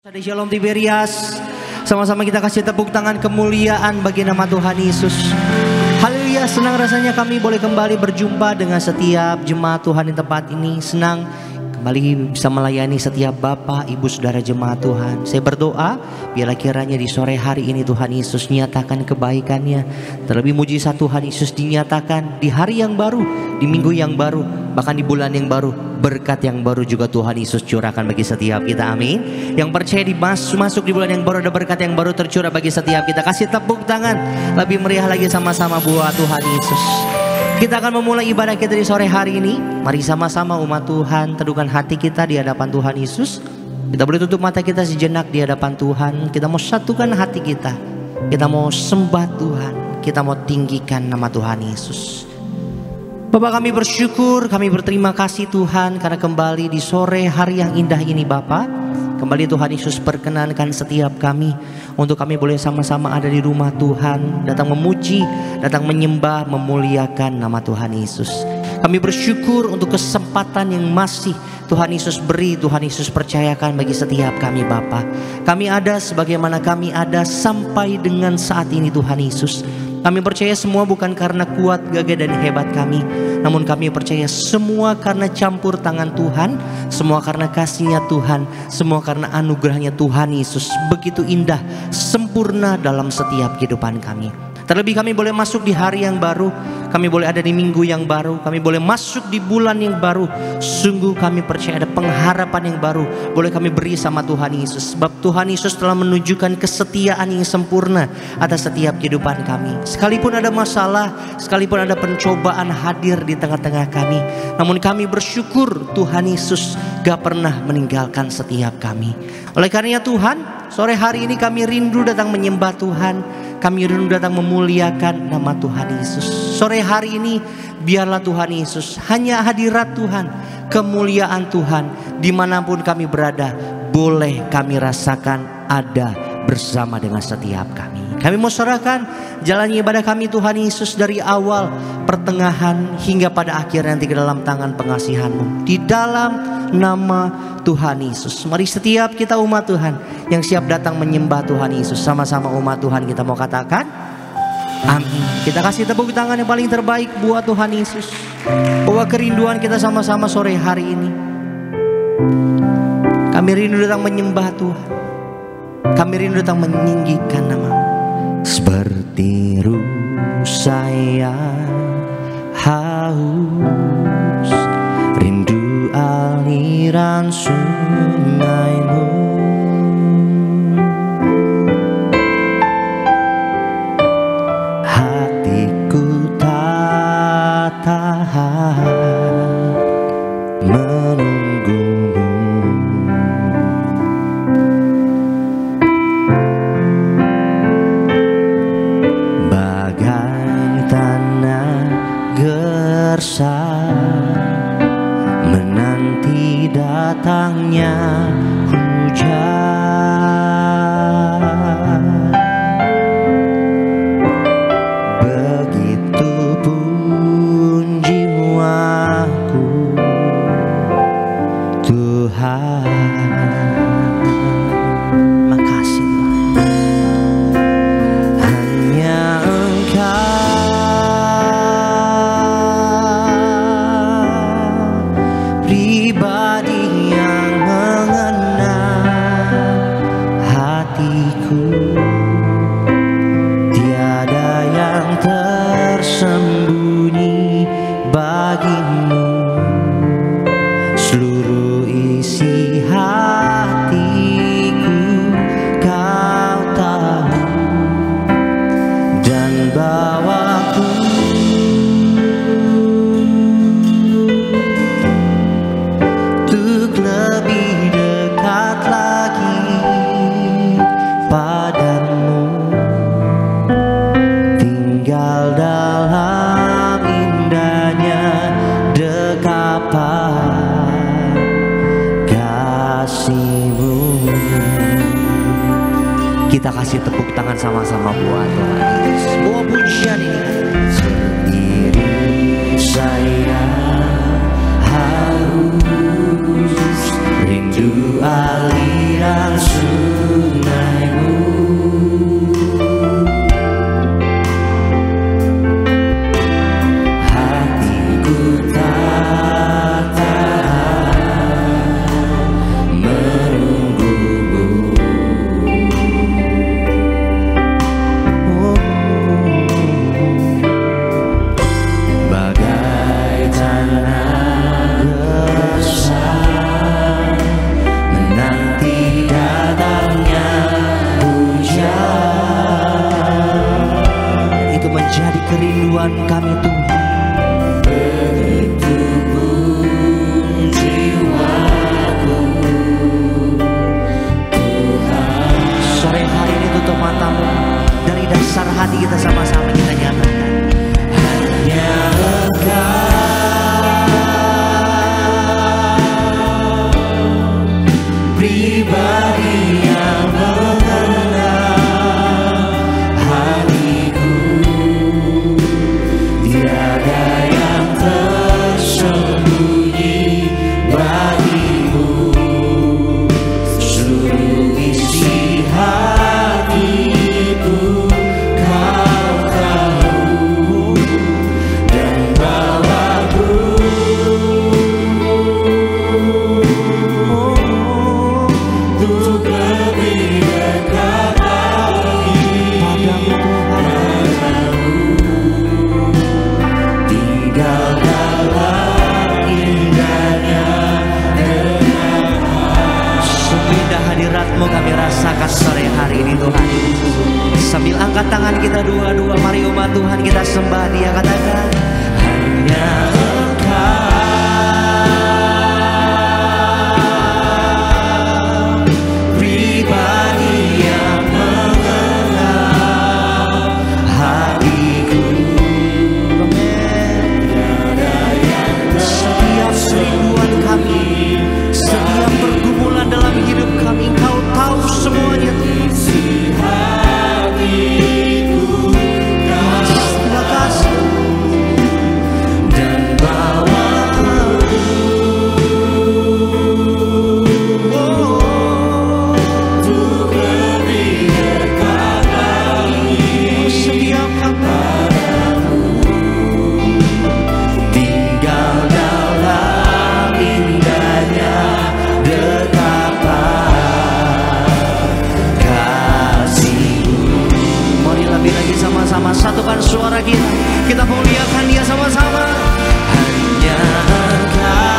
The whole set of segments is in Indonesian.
Di Shalom Tiberias, sama-sama kita kasih tepuk tangan kemuliaan bagi nama Tuhan Yesus. Haleluya, senang rasanya kami boleh kembali berjumpa dengan setiap jemaat Tuhan di tempat ini. Senang kembali bisa melayani setiap Bapak, Ibu, Saudara jemaat Tuhan. Saya berdoa biarlah kiranya di sore hari ini Tuhan Yesus nyatakan kebaikannya. Terlebih mujizat Tuhan Yesus dinyatakan di hari yang baru, di minggu yang baru, bahkan di bulan yang baru. Berkat yang baru juga Tuhan Yesus curahkan bagi setiap kita, amin. Yang percaya masuk di bulan yang baru, ada berkat yang baru tercurah bagi setiap kita. Kasih tepuk tangan lebih meriah lagi sama-sama buat Tuhan Yesus. Kita akan memulai ibadah kita di sore hari ini. Mari sama-sama umat Tuhan teduhkan hati kita di hadapan Tuhan Yesus. Kita boleh tutup mata kita sejenak di hadapan Tuhan. Kita mau satukan hati kita. Kita mau sembah Tuhan. Kita mau tinggikan nama Tuhan Yesus. Bapak, kami bersyukur, kami berterima kasih Tuhan karena kembali di sore hari yang indah ini Bapak. Kembali Tuhan Yesus perkenankan setiap kami untuk kami boleh sama-sama ada di rumah Tuhan, datang memuji, datang menyembah, memuliakan nama Tuhan Yesus. Kami bersyukur untuk kesempatan yang masih Tuhan Yesus beri, Tuhan Yesus percayakan bagi setiap kami Bapa. Kami ada sebagaimana kami ada sampai dengan saat ini Tuhan Yesus. Kami percaya semua bukan karena kuat, gagah dan hebat kami, namun kami percaya semua karena campur tangan Tuhan, semua karena kasih-Nya Tuhan, semua karena anugerahnya Tuhan Yesus begitu indah, sempurna dalam setiap kehidupan kami. Terlebih kami boleh masuk di hari yang baru, kami boleh ada di minggu yang baru, kami boleh masuk di bulan yang baru. Sungguh kami percaya ada pengharapan yang baru boleh kami beri sama Tuhan Yesus. Sebab Tuhan Yesus telah menunjukkan kesetiaan yang sempurna atas setiap kehidupan kami. Sekalipun ada masalah, sekalipun ada pencobaan hadir di tengah-tengah kami, namun kami bersyukur Tuhan Yesus gak pernah meninggalkan setiap kami. Oleh karenanya Tuhan, sore hari ini kami rindu datang menyembah Tuhan. Kami rindu datang memuliakan nama Tuhan Yesus. Sore hari ini biarlah Tuhan Yesus, hanya hadirat Tuhan, kemuliaan Tuhan dimanapun kami berada, boleh kami rasakan ada bersama dengan setiap kami. Kami mau serahkan jalannya ibadah kami Tuhan Yesus dari awal, pertengahan hingga pada akhir nanti ke dalam tangan pengasihan-Mu. Di dalam nama Tuhan Yesus. Mari setiap kita umat Tuhan yang siap datang menyembah Tuhan Yesus, sama-sama umat Tuhan kita mau katakan amin. Kita kasih tepuk tangan yang paling terbaik buat Tuhan Yesus. Bahwa kerinduan kita sama-sama sore hari ini, kami rindu datang menyembah Tuhan. Kami rindu datang meninggikan nama-Mu. Seperti rusa yang haus, rindu aliran sungai-Mu. Hatiku tak tahan menunggu-Mu. Bagai tanah gersang menanti datangnya hujan. Begitupun jiwaku Tuhan. Makasih Tuhan. Hanya pribadi yang mengenal hatiku, tiada yang tersembunyi bagi-Mu. Seluruh isi hatiku Kau tahu, dan bawaku lebih dekat lagi padamu, tinggal dalam indahnya dekapan kasih-Mu. Kita kasih tepuk tangan sama-sama buat Tuhan Yesus. Bawa pujian ini. Sendiri saya haus, rindu aliran sungai. Tuhan. Sambil angkat tangan kita dua-dua, mari umat Tuhan kita sembah Dia. Katakan, hanya satukan suara kita, kita muliakan Dia sama-sama. Hanya Engkau,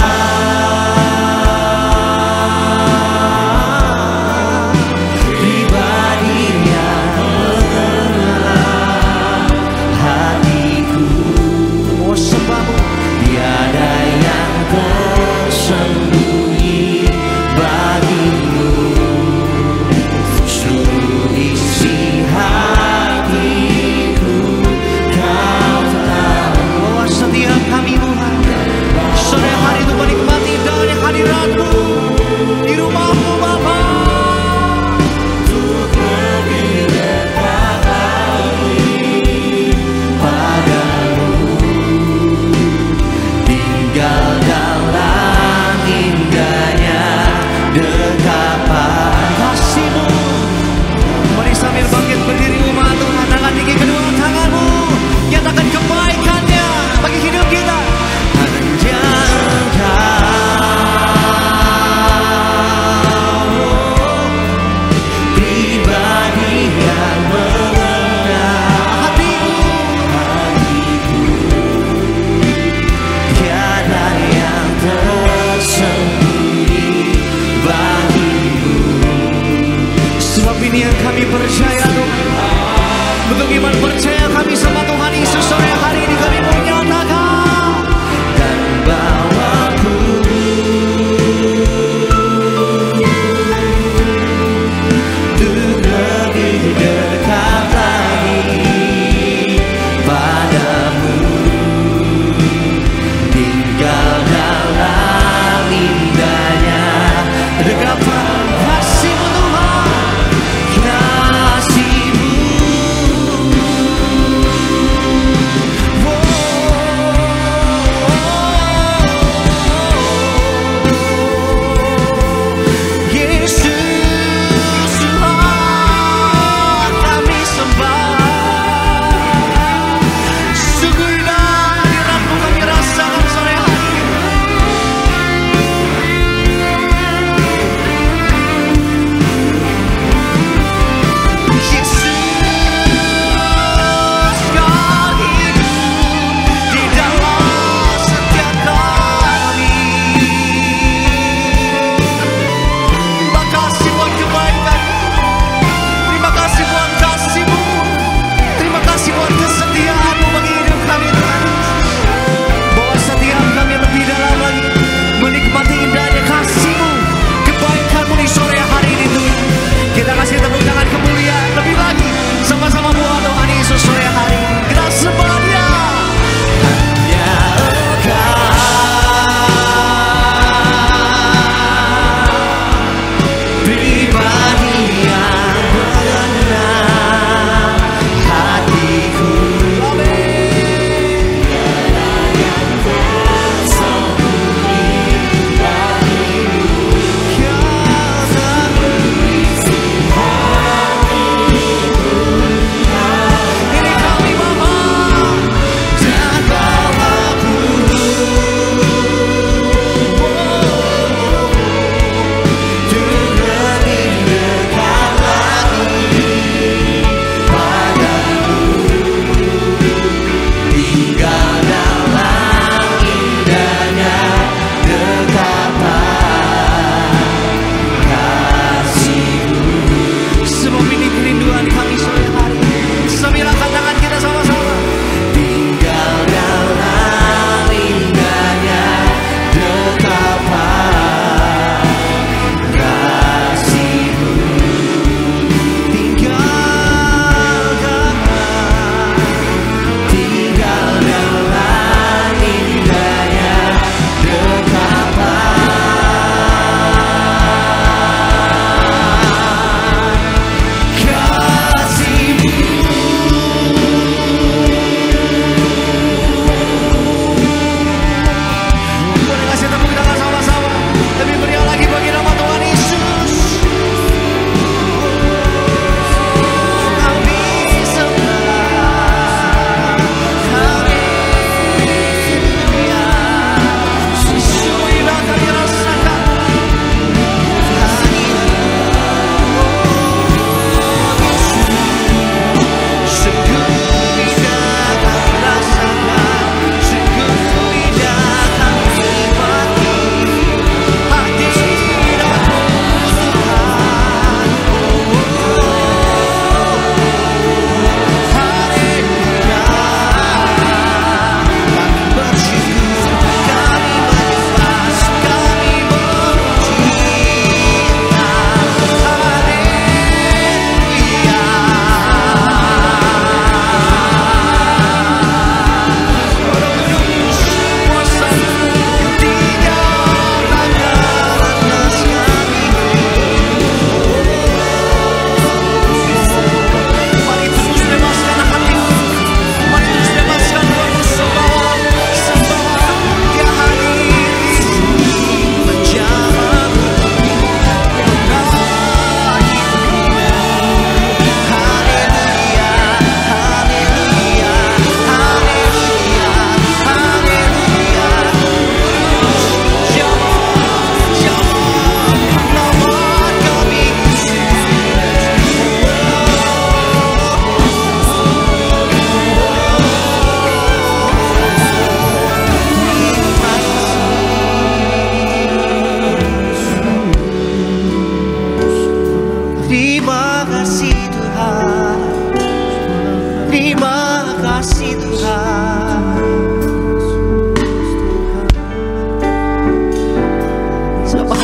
pribadi yang mengenal hatiku. Oh sebab tiada yang tersembunyi bagimu, seluruh isi hati setiap kami Tuhan. Sore hari itu menikmati dengan hadirat-Mu di rumah-Mu Bapa. Untuk lebih dekat lagi padamu, tinggal dalam indahnya dekapan kasih-Mu. Mari sambil bangkit berdiri umat Tuhan, angkat tinggi kedua tangan-Mu, nyatakan kebaikan-Nya bagi hidup kita. Hanya Engkau,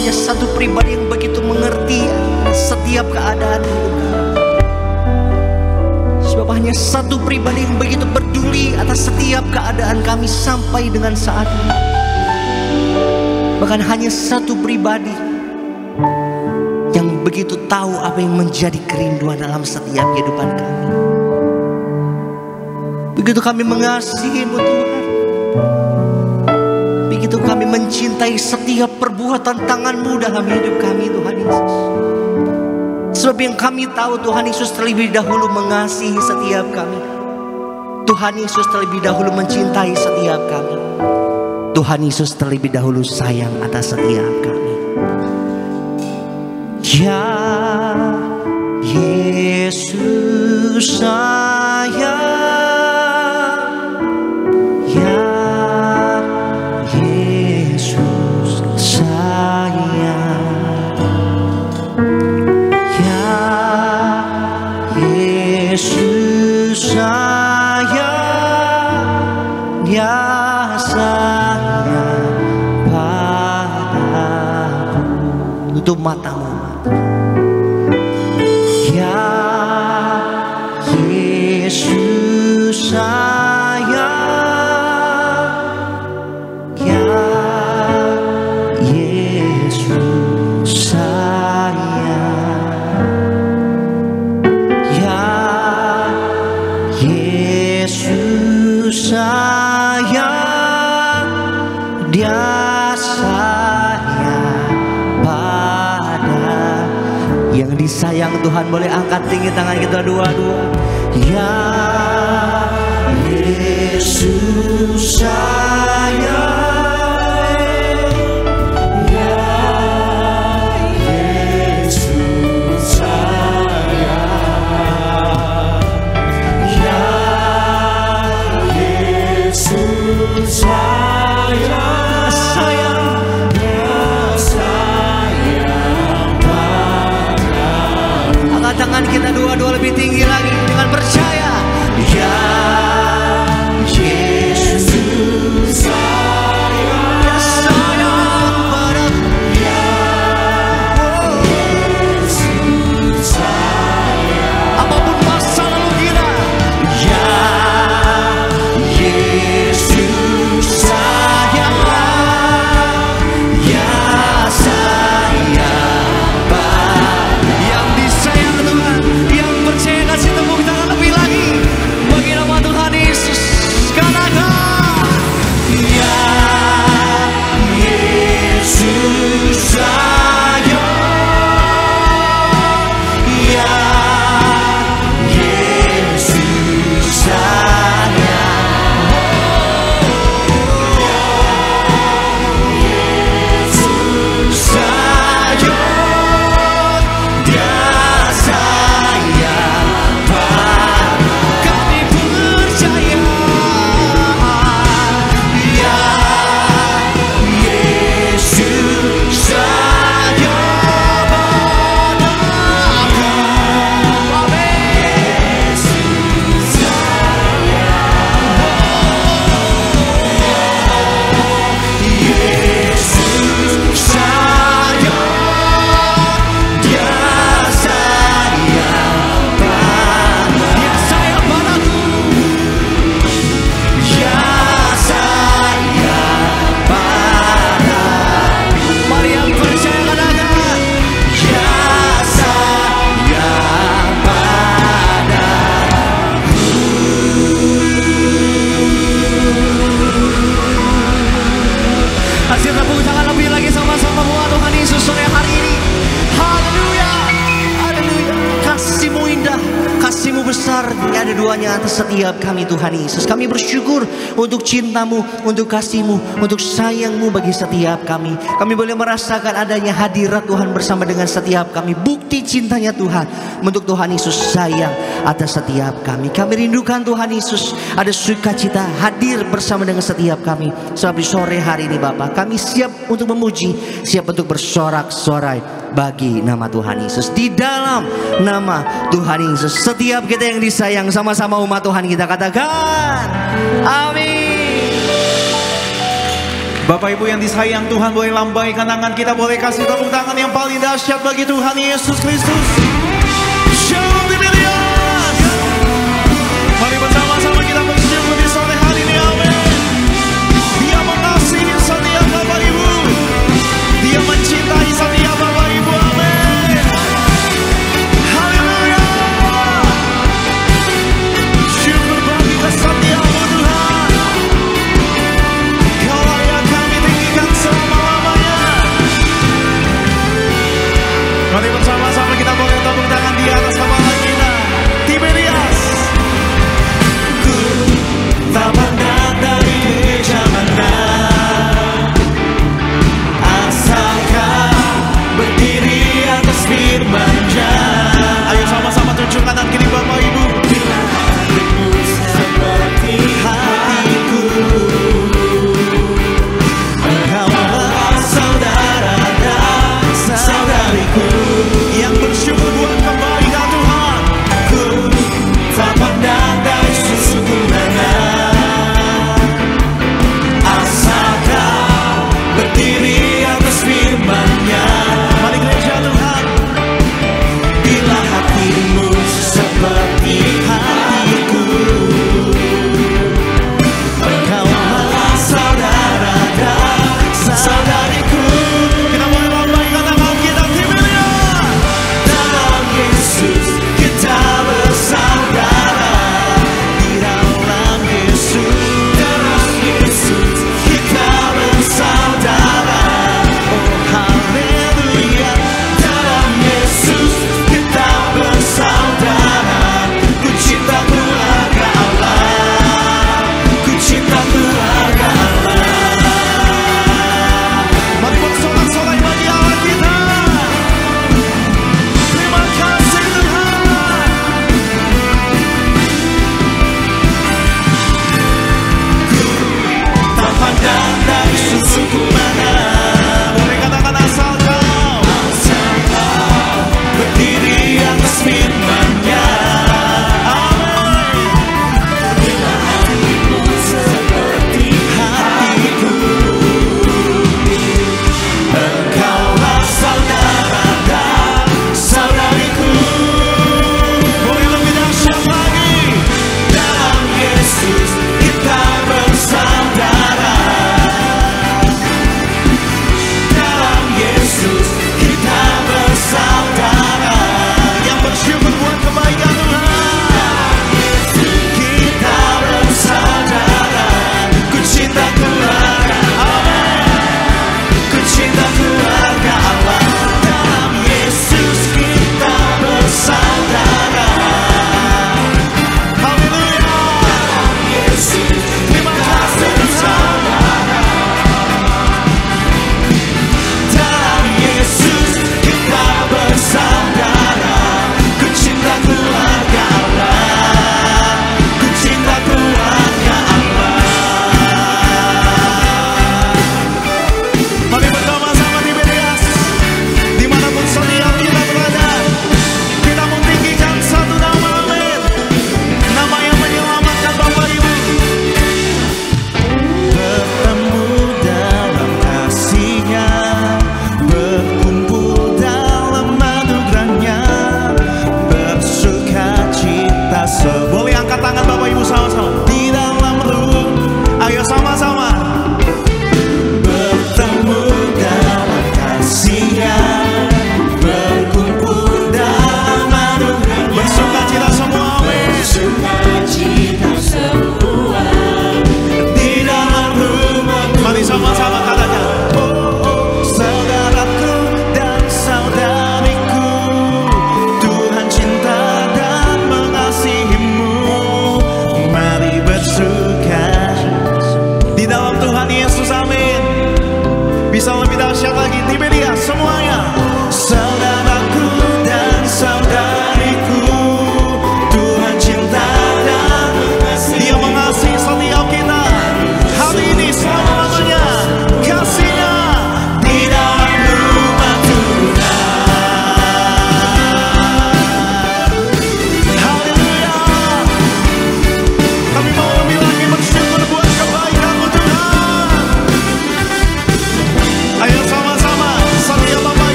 hanya satu pribadi yang begitu mengerti setiap keadaan hidup kami. Sebab hanya satu pribadi yang begitu peduli atas setiap keadaan kami sampai dengan saat ini. Bahkan hanya satu pribadi yang begitu tahu apa yang menjadi kerinduan dalam setiap kehidupan kami. Begitu kami mengasihi-Mu Tuhan, begitu kami mencintai setiap perbuatan tangan-Mu dalam hidup kami Tuhan Yesus. Sebab yang kami tahu Tuhan Yesus terlebih dahulu mengasihi setiap kami. Tuhan Yesus terlebih dahulu mencintai setiap kami. Tuhan Yesus terlebih dahulu sayang atas setiap kami. Ya Yesus sayang, ya Yesus sayang, ya Yesus sayang, ya sayang padaku. Tutup matamu. Ya Yesus sayang, ya Yesus sayang, ya Yesus sayang, Dia sayang pada. Yang disayang Tuhan boleh angkat tinggi tangan kita dua-dua. Ya Yesus sayang, ya Yesus sayang, ya Yesus sayang, sayang, Dia sayang padaku. Angkat tangan kita dua-dua lebih tinggi lagi dengan percaya. Ya Yesus sayang, Dia sayang padaku. Ya Yesus sayang, apapun masa lalu kita. Ya Yesus sayang, ya sayang padaku. Yang disayang Tuhan, yang percaya kasih tepuk tangan lebih lagi bagi nama Tuhan Yesus. Katakan, ya Yesus sayang, ya Yesus sayang, Yesus sayang, Dia sayang padaku. Kami percaya, ya Yesus sayang padaku. Amin. Yesus sayang, Dia sayang padaku. Dia sayang padaku. Ya sayang padaku. Mari yang percaya katakan, ya sayang padaku. Kasih tepuk tangan lebih lagi sama-sama buat Tuhan Yesus sore hari ini. Haleluya, haleluya. Kasih-Mu indah, kasih-Mu besar, tidak ada duanya atas setiap kami Tuhan Yesus. Kami bersyukur untuk cinta-Mu, untuk kasih-Mu, untuk sayang-Mu bagi setiap kami. Kami boleh merasakan adanya hadirat Tuhan bersama dengan setiap kami. Bukti cintanya Tuhan untuk Tuhan Yesus sayang atas setiap kami. Kami rindukan Tuhan Yesus ada sukacita hadir bersama dengan setiap kami. Sebab di sore hari ini Bapa, kami siap untuk memuji, siap untuk bersorak-sorai bagi nama Tuhan Yesus. Di dalam nama Tuhan Yesus, setiap kita yang disayang sama-sama umat Tuhan kita katakan amin. Bapak Ibu yang disayang Tuhan, boleh lambaikan tangan kita, boleh kasih tepuk tangan yang paling dahsyat bagi Tuhan Yesus Kristus. Shalom Dimilias. Mari bersama-sama kita bersyukur di sore hari ini, amin. Dia mengasihi setiap Bapak Ibu, Dia mencintai setiap Bapak Ibu, amin. Haleluya. Syukur bagi kesetiaan Tuhan. Kau layak kami tinggikan selama-lamanya. Mari bersama-sama kita boleh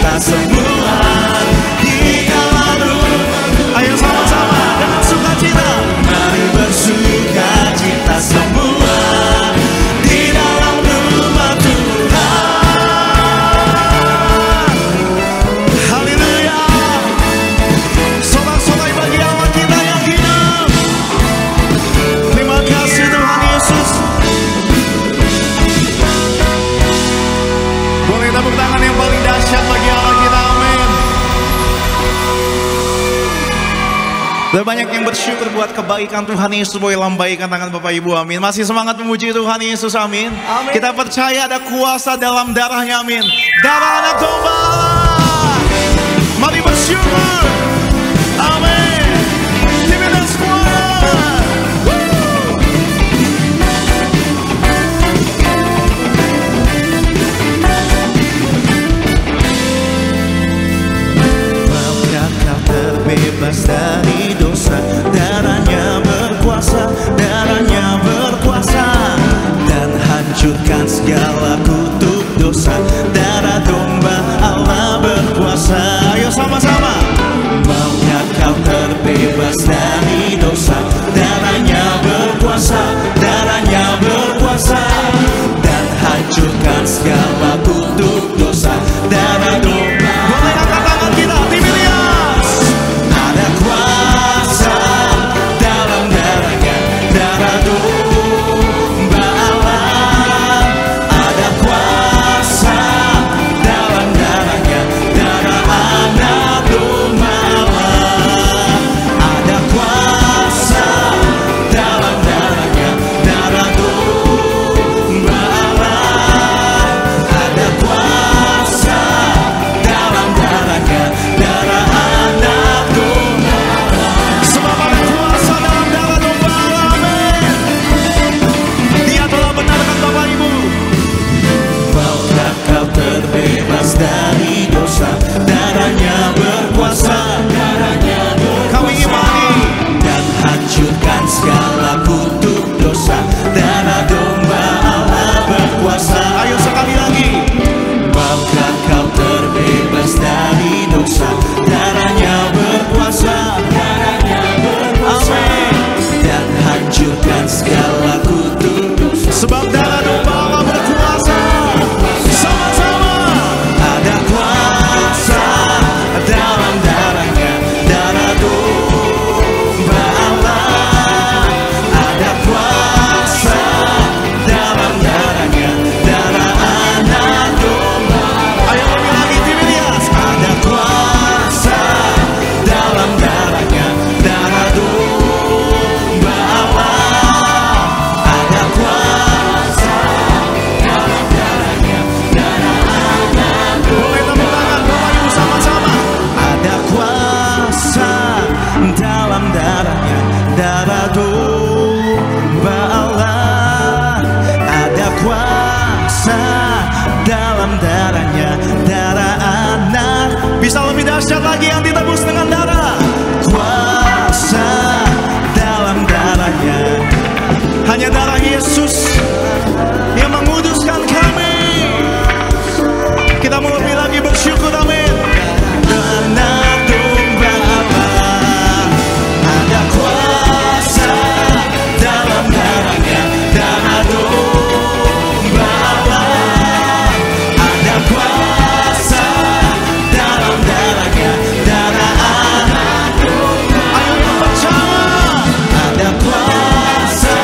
kita semua di dalam rumah. Ayo sama-sama dengan sukacita. Mari bersukacita semua di dalam rumah Tuhan. Haleluya. Sorak-sorai bagi Allah kita yang hidup. Terima kasih Tuhan Yesus. Boleh tepuk tangan yang paling dahsyat bagi Allah kita, amin. Dan banyak yang bersyukur buat kebaikan Tuhan Yesus. Boleh lambaikan tangan Bapak Ibu, amin. Masih semangat memuji Tuhan Yesus, amin. Amin. Kita percaya ada kuasa dalam darahnya, amin. Darah anak domba Allah. Mari bersyukur, amin. Diminus kuasa. Terbebas dari dosa, darahnya berkuasa, darahnya berkuasa, dan hancurkan segala kutuk dosa. Darah domba Allah berkuasa. Ayo sama-sama. Maukah kau terbebas dari dosa, darahnya berkuasa, darahnya berkuasa, dan hancurkan segala kutuk dosa. Darah domba. Boleh angkat tangan kita, Tiberias. Ada kuasa dalam darahnya, darah domba Allah. Ada kuasa dalam darahnya, darah anak domba Allah. Ada kuasa dalam darahnya, darah domba Allah. Ada kuasa dalam darahnya, darah anak domba. Sebab ada kuasa dalam darah domba Allah, amin. Dia telah benarkan Bapak Ibu. Maukah kau terbebas dari dosa, darahnya berkuasa, darahnya berkuasa. Kami imani dan hancurkan segala kutuk dosa. Darah domba Allah berkuasa. Ayo sekali lagi. Maukah kau terbebas dari dosa, darahnya berkuasa, darahnya berkuasa, amin. Dan hancurkan segala kutuk dosa. Sebab darah domba Allah berkuasa. Sama-sama. Ada kuasa dalam darahnya, darah domba Allah. Ada kuasa dalam darahnya, darah anak domba. Ayo lebih lagi, Tiberias. Ada kuasa dalam darahnya, darah domba Allah. Ada kuasa dalam darahnya, darah anak domba. Boleh tepuk tangan Bapak Ibu sama-sama. Ada kuasa dalam darahnya, darah domba Allah. Ada kuasa dalam darahnya, darah anak. Bisa lebih dahsyat lagi yang ditebus dengan darah. Kuasa dalam darahnya. Hanya darah Yesus yang menguduskan kami. Kita mau lebih lagi bersyukur, amin. Anak domba Allah. Ada kuasa dalam darahnya, darah domba Allah. Ada kuasa dalam darahnya, darah anak domba. Ayo kita bersama. Ada kuasa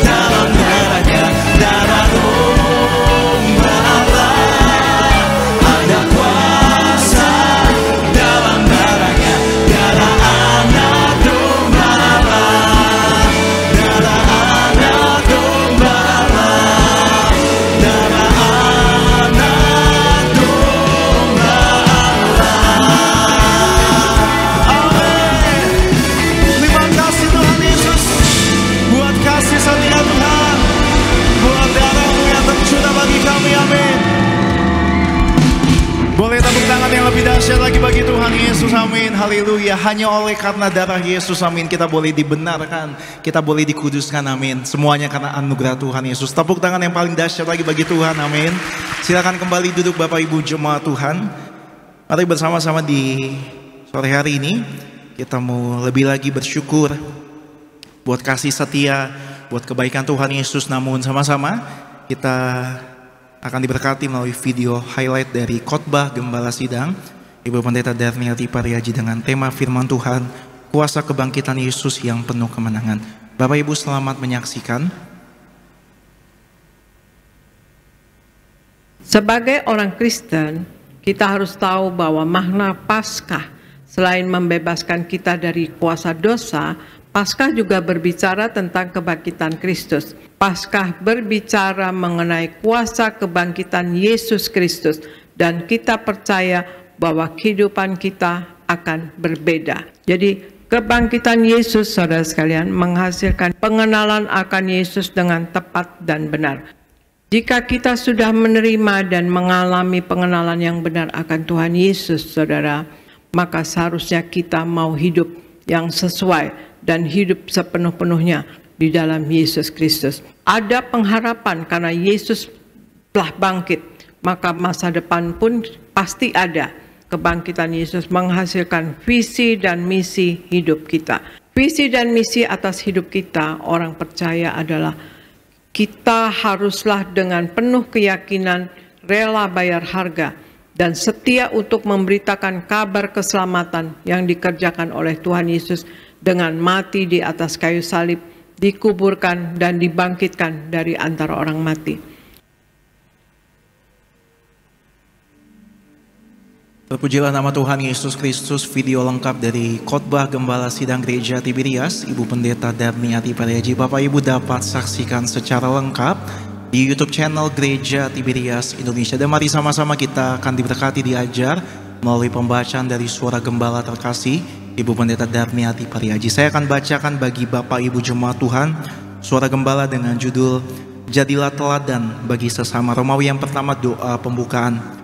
dalam darahnya, darah domba Allah. Ada kuasa dalam darahnya, darah anak domba Allah. Darah anak domba Allah. Darah anak domba Allah. Amin. Terima kasih Tuhan Yesus buat kasih setia Tuhan, buat darah-Mu yang tercurah bagi kami, amin. Boleh tepuk tangan yang lebih dahsyat lagi bagi Tuhan Yesus, amin. Haleluya. Hanya oleh karena darah Yesus, amin, kita boleh dibenarkan, kita boleh dikuduskan, amin. Semuanya karena anugerah Tuhan Yesus. Tepuk tangan yang paling dahsyat lagi bagi Tuhan, amin. Silakan kembali duduk Bapak Ibu jemaat Tuhan. Mari bersama-sama di sore hari ini kita mau lebih lagi bersyukur buat kasih setia, buat kebaikan Tuhan Yesus. Namun sama-sama kita akan diberkati melalui video highlight dari khotbah Gembala Sidang Ibu Pendeta Darniati Pariaji dengan tema firman Tuhan, kuasa kebangkitan Yesus yang penuh kemenangan. Bapak Ibu selamat menyaksikan. Sebagai orang Kristen, kita harus tahu bahwa makna Paskah selain membebaskan kita dari kuasa dosa, Paskah juga berbicara tentang kebangkitan Kristus. Paskah berbicara mengenai kuasa kebangkitan Yesus Kristus, dan kita percaya bahwa kehidupan kita akan berbeda. Jadi kebangkitan Yesus, saudara sekalian, menghasilkan pengenalan akan Yesus dengan tepat dan benar. Jika kita sudah menerima dan mengalami pengenalan yang benar akan Tuhan Yesus, saudara, maka seharusnya kita mau hidup yang sesuai dan hidup sepenuh-penuhnya di dalam Yesus Kristus. Ada pengharapan karena Yesus telah bangkit, maka masa depan pun pasti ada. Kebangkitan Yesus menghasilkan visi dan misi hidup kita. Visi dan misi atas hidup kita, orang percaya, adalah kita haruslah dengan penuh keyakinan rela bayar harga dan setia untuk memberitakan kabar keselamatan yang dikerjakan oleh Tuhan Yesus dengan mati di atas kayu salib, dikuburkan dan dibangkitkan dari antara orang mati. Terpujilah nama Tuhan Yesus Kristus. Video lengkap dari khotbah Gembala Sidang Gereja Tiberias Ibu Pendeta Darniati Pariaji, Bapak Ibu dapat saksikan secara lengkap di YouTube channel Gereja Tiberias Indonesia. Dan mari sama-sama kita akan diberkati, diajar melalui pembacaan dari suara Gembala terkasih Ibu Pendeta Darniati Pariaji. Saya akan bacakan bagi Bapak Ibu jemaat Tuhan suara Gembala dengan judul Jadilah Teladan bagi Sesama. Romawi yang pertama, doa pembukaan.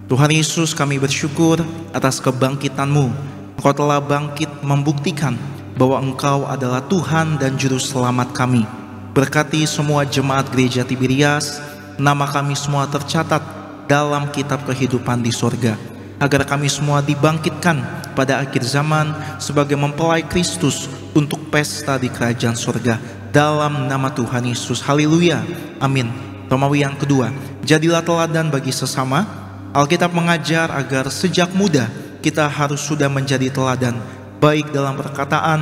Tuhan Yesus, kami bersyukur atas kebangkitan-Mu. Engkau telah bangkit membuktikan bahwa Engkau adalah Tuhan dan Juru Selamat kami. Berkati semua jemaat Gereja Tiberias, nama kami semua tercatat dalam kitab kehidupan di sorga, agar kami semua dibangkitkan pada akhir zaman sebagai mempelai Kristus untuk pesta di kerajaan sorga. Dalam nama Tuhan Yesus, haleluya, amin. Romawi yang kedua, jadilah teladan bagi sesama. Alkitab mengajar agar sejak muda kita harus sudah menjadi teladan, baik dalam perkataan,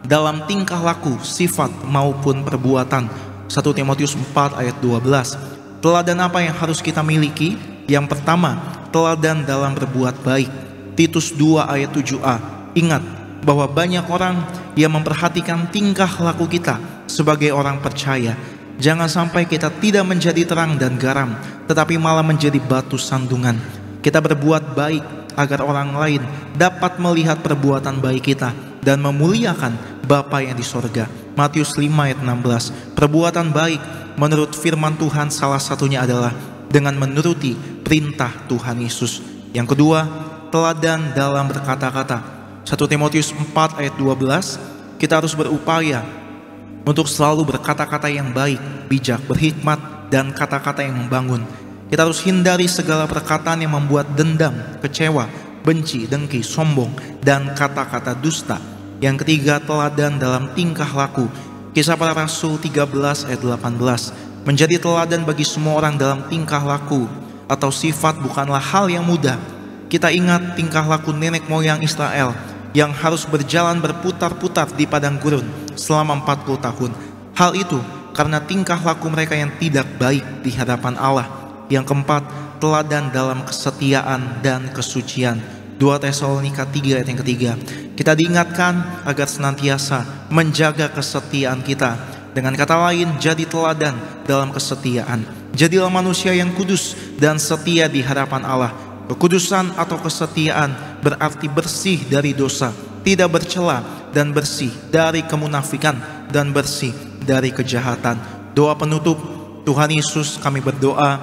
dalam tingkah laku, sifat maupun perbuatan. 1 Timotius 4 ayat 12. Teladan apa yang harus kita miliki? Yang pertama, teladan dalam berbuat baik. Titus 2 ayat 7a. Ingat bahwa banyak orang yang memperhatikan tingkah laku kita sebagai orang percaya. Jangan sampai kita tidak menjadi terang dan garam, tetapi malah menjadi batu sandungan. Kita berbuat baik agar orang lain dapat melihat perbuatan baik kita dan memuliakan Bapa yang di sorga. Matius 5 ayat 16. Perbuatan baik menurut firman Tuhan salah satunya adalah dengan menuruti perintah Tuhan Yesus. Yang kedua, teladan dalam berkata-kata. 1 Timotius 4 ayat 12. Kita harus berupaya untuk selalu berkata-kata yang baik, bijak, berhikmat, dan kata-kata yang membangun. Kita harus hindari segala perkataan yang membuat dendam, kecewa, benci, dengki, sombong, dan kata-kata dusta. Yang ketiga, teladan dalam tingkah laku. Kisah Para Rasul 13 ayat 18. Menjadi teladan bagi semua orang dalam tingkah laku atau sifat bukanlah hal yang mudah. Kita ingat tingkah laku nenek moyang Israel yang harus berjalan berputar-putar di padang gurun selama 40 tahun. Hal itu karena tingkah laku mereka yang tidak baik di hadapan Allah. Yang keempat, teladan dalam kesetiaan dan kesucian. 2 Tesalonika 3 ayat yang ketiga. Kita diingatkan agar senantiasa menjaga kesetiaan kita. Dengan kata lain, jadi teladan dalam kesetiaan. Jadilah manusia yang kudus dan setia di hadapan Allah. Kekudusan atau kesetiaan berarti bersih dari dosa, tidak bercela, dan bersih dari kemunafikan, dan bersih dari kejahatan. Doa penutup. Tuhan Yesus, kami berdoa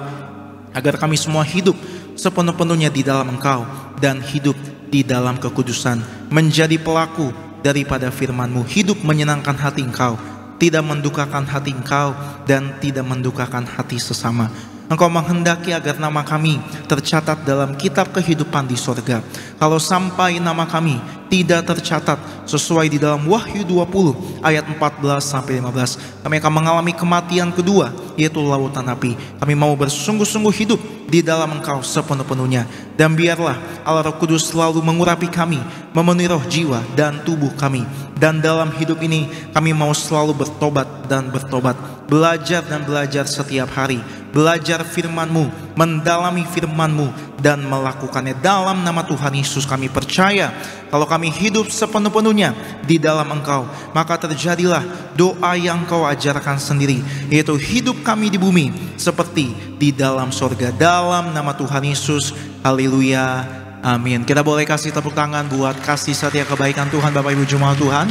agar kami semua hidup sepenuh-penuhnya di dalam Engkau dan hidup di dalam kekudusan, menjadi pelaku daripada firman-Mu, hidup menyenangkan hati Engkau, tidak mendukakan hati Engkau dan tidak mendukakan hati sesama. Engkau menghendaki agar nama kami tercatat dalam kitab kehidupan di sorga. Kalau sampai nama kami tidak tercatat sesuai di dalam Wahyu 20 ayat 14-15, kami akan mengalami kematian kedua, yaitu lautan api. Kami mau bersungguh-sungguh hidup di dalam Engkau sepenuh-penuhnya. Dan biarlah Allah Roh Kudus selalu mengurapi kami, memenuhi roh, jiwa, dan tubuh kami. Dan dalam hidup ini kami mau selalu bertobat dan bertobat, belajar dan belajar setiap hari, belajar firman-Mu, mendalami firman-Mu, dan melakukannya dalam nama Tuhan Yesus. Kami percaya kalau kami hidup sepenuh-penuhnya di dalam Engkau, maka terjadilah doa yang Kau ajarkan sendiri, yaitu hidup kami di bumi seperti di dalam sorga. Dalam nama Tuhan Yesus, haleluya, amin. Kita boleh kasih tepuk tangan buat kasih setia kebaikan Tuhan Bapak Ibu jemaat Tuhan.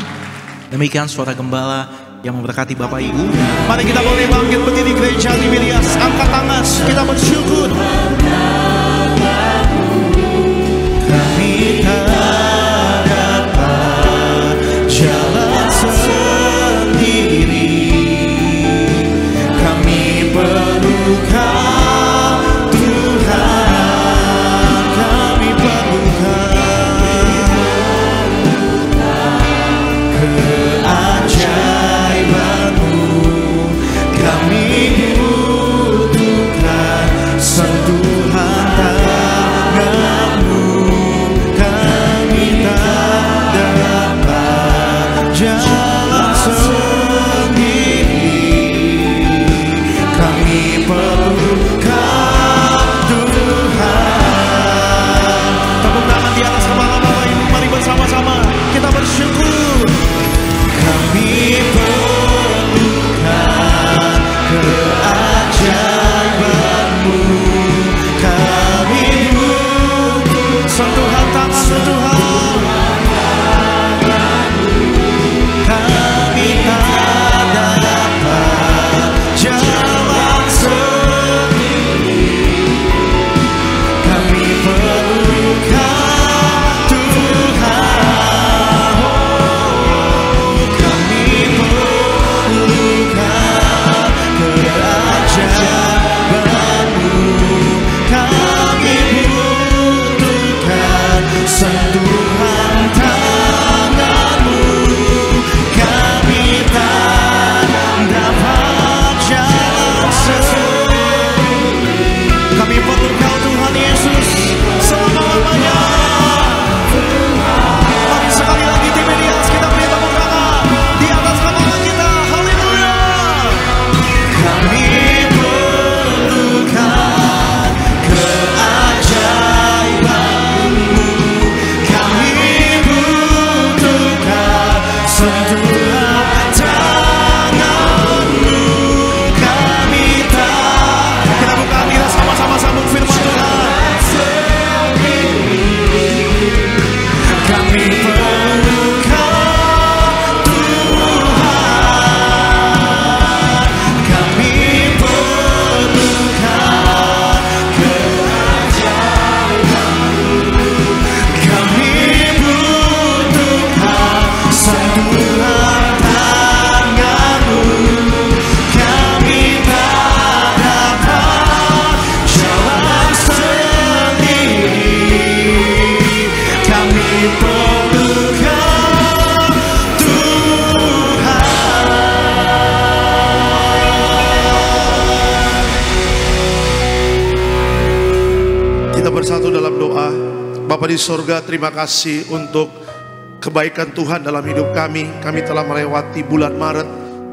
Demikian suara gembala yang memberkati Bapak Ibu. Mari kita boleh bangkit berdiri gereja Tiberias, angkat tangan, kita bersyukur. Kami tak dapat jalan sendiri, kami perlu Kau Tuhan, kami perlu keajaiban-Mu, kami butuhkan sentuhan tangan-Mu, kami tak dapat jalan sendiri, kami perlu Kau Tuhan. Tepuk tangan di atas kepala Bapak Ibu, mari bersama-sama kita bersyukur. Kami perlukan keajaiban-Mu, kami butuh sentuhan tangan Tuhan, kami tak dapat jalan sendiri, kami perlukan Tuhan, kami perlukan keajaiban-Mu, kami butuhkan sentuhan tangan-Mu, kami tak dapat jalan sendiri, kami perlu Kau Tuhan Yesus selama-lamanya. Mari sekali lagi Tiberias kita beri tepuk tangan di atas kepala kita, haleluya. Kami perlukan keajaiban-Mu, kami butuhkan sentuhan tangan-Mu, kami tak. Kita buka kita sama-sama sambung firman Tuhan. Kami perlukan Tuhan, kami perlukan keajaiban-Mu, kami butuhkan sentuhan tangan-Mu, kami tak dapat jalan sendiri, kami perlukan Tuhan. Kita bersatu dalam doa. Bapa di sorga, terima kasih untuk kebaikan Tuhan dalam hidup kami. Kami telah melewati bulan Maret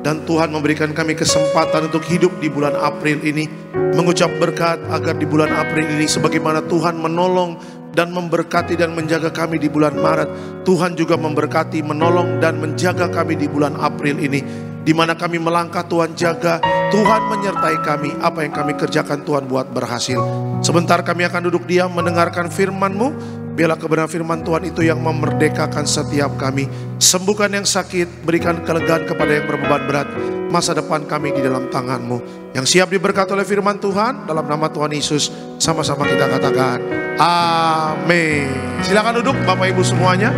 dan Tuhan memberikan kami kesempatan untuk hidup di bulan April ini, mengucap berkat agar di bulan April ini sebagaimana Tuhan menolong dan memberkati dan menjaga kami di bulan Maret, Tuhan juga memberkati, menolong dan menjaga kami di bulan April ini. Di mana kami melangkah Tuhan jaga, Tuhan menyertai kami, apa yang kami kerjakan Tuhan buat berhasil. Sebentar kami akan duduk diam mendengarkan firman-Mu. Biarlah kebenaran firman Tuhan itu yang memerdekakan setiap kami. Sembuhkan yang sakit, berikan kelegaan kepada yang berbeban berat. Masa depan kami di dalam tangan-Mu. Yang siap diberkati oleh firman Tuhan, dalam nama Tuhan Yesus, sama-sama kita katakan amin. Silakan duduk Bapak Ibu semuanya.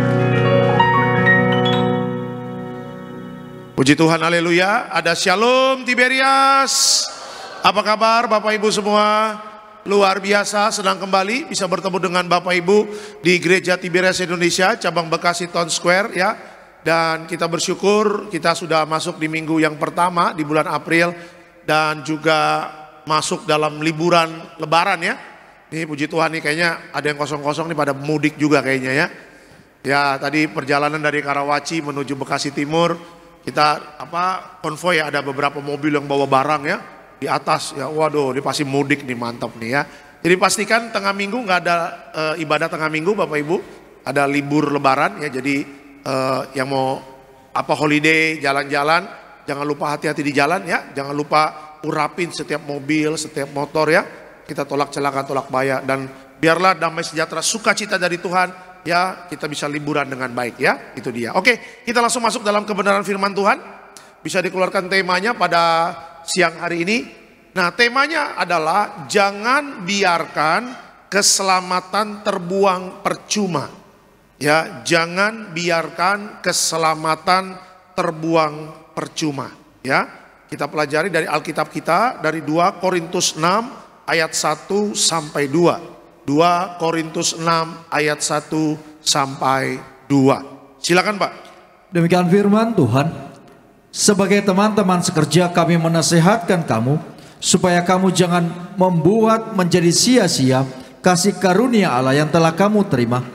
Puji Tuhan, haleluya. Ada Shalom Tiberias. Apa kabar Bapak Ibu semua? Luar biasa, senang kembali bisa bertemu dengan Bapak Ibu di Gereja Tiberias Indonesia, cabang Bekasi Town Square ya. Dan kita bersyukur kita sudah masuk di minggu yang pertama di bulan April dan juga masuk dalam liburan lebaran ya. Ini puji Tuhan nih kayaknya ada yang kosong-kosong nih pada mudik juga kayaknya ya. Ya tadi perjalanan dari Karawaci menuju Bekasi Timur kita konvoy ya, ada beberapa mobil yang bawa barang ya di atas ya, waduh ini pasti mudik nih, mantap nih ya. Jadi pastikan tengah minggu nggak ada ibadah tengah minggu Bapak Ibu, ada libur lebaran ya. Jadi yang mau holiday jalan-jalan jangan lupa hati-hati di jalan ya, jangan lupa urapin setiap mobil, setiap motor ya. Kita tolak celaka, tolak bahaya, dan biarlah damai sejahtera sukacita dari Tuhan ya, kita bisa liburan dengan baik ya. Itu dia. Oke, kita langsung masuk dalam kebenaran firman Tuhan. Bisa dikeluarkan temanya pada siang hari ini. Nah, temanya adalah jangan biarkan keselamatan terbuang percuma. Ya, jangan biarkan keselamatan terbuang percuma. Ya, kita pelajari dari Alkitab kita dari 2 Korintus 6 ayat 1 sampai 2. 2 Korintus 6 ayat 1 sampai 2. Silakan Pak. Demikian firman Tuhan. Sebagai teman-teman sekerja kami menasihatkan kamu supaya kamu jangan membuat menjadi sia-sia kasih karunia Allah yang telah kamu terima.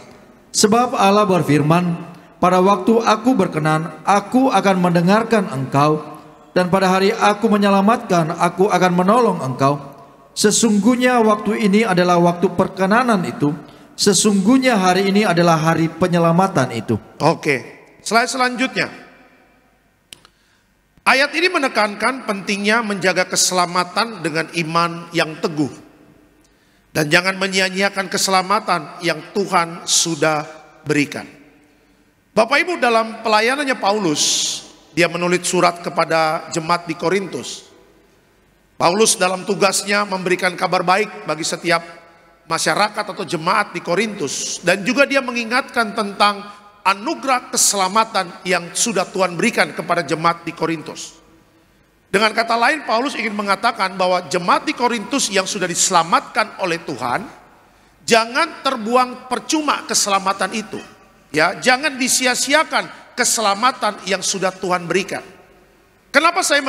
Sebab Allah berfirman, pada waktu aku berkenan, aku akan mendengarkan engkau, dan pada hari aku menyelamatkan, aku akan menolong engkau. Sesungguhnya waktu ini adalah waktu perkenanan itu, sesungguhnya hari ini adalah hari penyelamatan itu. Oke, slide selanjutnya. Ayat ini menekankan pentingnya menjaga keselamatan dengan iman yang teguh. Dan jangan menyia-nyiakan keselamatan yang Tuhan sudah berikan. Bapak Ibu, dalam pelayanannya Paulus, dia menulis surat kepada jemaat di Korintus. Paulus dalam tugasnya memberikan kabar baik bagi setiap masyarakat atau jemaat di Korintus. Dan juga dia mengingatkan tentang anugerah keselamatan yang sudah Tuhan berikan kepada jemaat di Korintus. Dengan kata lain, Paulus ingin mengatakan bahwa jemaat di Korintus yang sudah diselamatkan oleh Tuhan, jangan terbuang percuma keselamatan itu. Ya, jangan disia-siakan keselamatan yang sudah Tuhan berikan. Kenapa saya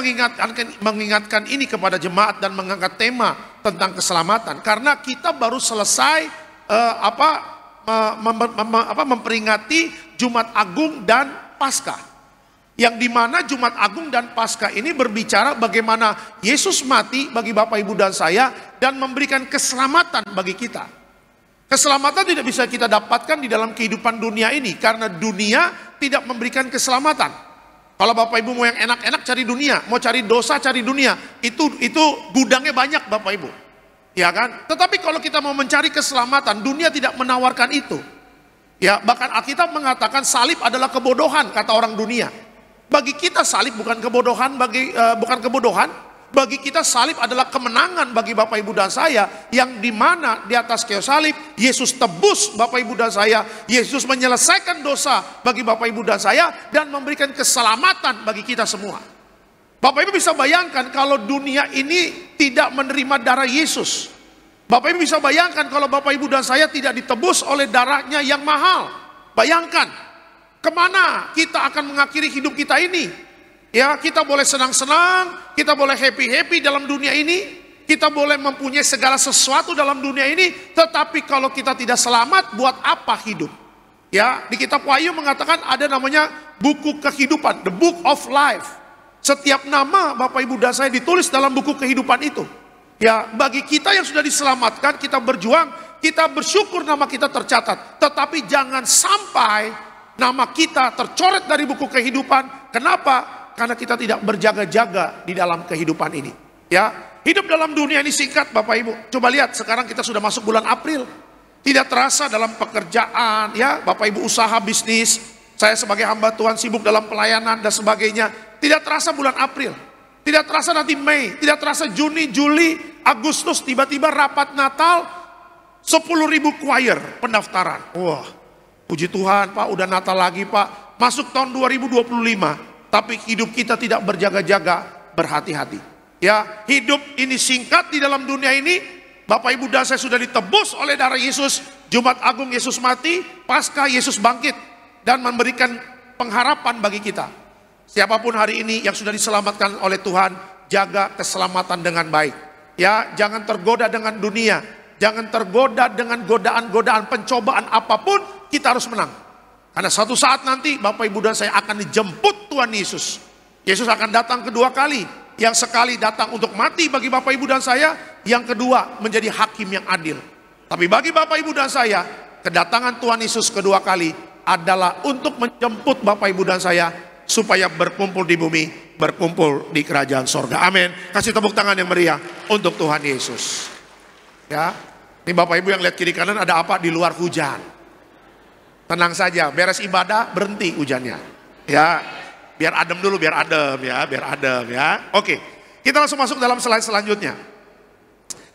mengingatkan ini kepada jemaat dan mengangkat tema tentang keselamatan? Karena kita baru selesai memperingati Jumat Agung dan Paskah, yang dimana Jumat Agung dan Paskah ini berbicara bagaimana Yesus mati bagi Bapak Ibu dan saya dan memberikan keselamatan bagi kita. Keselamatan tidak bisa kita dapatkan di dalam kehidupan dunia ini karena dunia tidak memberikan keselamatan. Kalau Bapak Ibu mau yang enak-enak cari dunia, mau cari dosa cari dunia, itu gudangnya banyak Bapak Ibu. Ya kan? Tetapi kalau kita mau mencari keselamatan, dunia tidak menawarkan itu. Ya, bahkan Alkitab mengatakan salib adalah kebodohan kata orang dunia. Bagi kita salib bukan kebodohan, bukan kebodohan. Bagi kita salib adalah kemenangan bagi Bapak Ibu dan saya, yang dimana di atas kayu salib Yesus tebus Bapak Ibu dan saya. Yesus menyelesaikan dosa bagi Bapak Ibu dan saya dan memberikan keselamatan bagi kita semua. Bapak Ibu bisa bayangkan kalau dunia ini tidak menerima darah Yesus. Bapak Ibu bisa bayangkan kalau Bapak Ibu dan saya tidak ditebus oleh darahnya yang mahal. Bayangkan, kemana kita akan mengakhiri hidup kita ini? Ya, kita boleh senang-senang, kita boleh happy-happy dalam dunia ini, kita boleh mempunyai segala sesuatu dalam dunia ini, tetapi kalau kita tidak selamat, buat apa hidup? Ya, di kitab Wahyu mengatakan ada namanya buku kehidupan, the book of life. Setiap nama Bapak Ibu dan saya ditulis dalam buku kehidupan itu. Ya, bagi kita yang sudah diselamatkan, kita berjuang, kita bersyukur nama kita tercatat. Tetapi jangan sampai nama kita tercoret dari buku kehidupan. Kenapa? Karena kita tidak berjaga-jaga di dalam kehidupan ini. Ya, hidup dalam dunia ini singkat Bapak Ibu. Coba lihat, sekarang kita sudah masuk bulan April. Tidak terasa dalam pekerjaan, ya, Bapak Ibu usaha bisnis. Saya sebagai hamba Tuhan sibuk dalam pelayanan dan sebagainya. Tidak terasa bulan April. Tidak terasa nanti Mei, tidak terasa Juni, Juli, Agustus, tiba-tiba rapat Natal, 10.000 choir pendaftaran. Wah, puji Tuhan Pak, udah Natal lagi Pak. Masuk tahun 2025, tapi hidup kita tidak berjaga-jaga, berhati-hati. Ya, hidup ini singkat di dalam dunia ini. Bapak Ibu dan saya sudah ditebus oleh darah Yesus. Jumat Agung Yesus mati, Paskah Yesus bangkit dan memberikan pengharapan bagi kita. Siapapun hari ini yang sudah diselamatkan oleh Tuhan, jaga keselamatan dengan baik. Ya, jangan tergoda dengan dunia, jangan tergoda dengan godaan-godaan, pencobaan apapun, kita harus menang. Karena suatu saat nanti Bapak Ibu dan saya akan dijemput Tuhan Yesus. Yesus akan datang kedua kali. Yang sekali datang untuk mati bagi Bapak Ibu dan saya, yang kedua menjadi hakim yang adil. Tapi bagi Bapak Ibu dan saya, kedatangan Tuhan Yesus kedua kali adalah untuk menjemput Bapak Ibu dan saya supaya berkumpul di bumi, berkumpul di kerajaan sorga. Amin. Kasih tepuk tangan yang meriah untuk Tuhan Yesus. Ya, ini Bapak Ibu yang lihat kiri kanan, ada apa? Di luar hujan. Tenang saja, beres ibadah berhenti hujannya. Ya. Biar adem dulu, biar adem ya. Oke, kita langsung masuk dalam slide selanjutnya.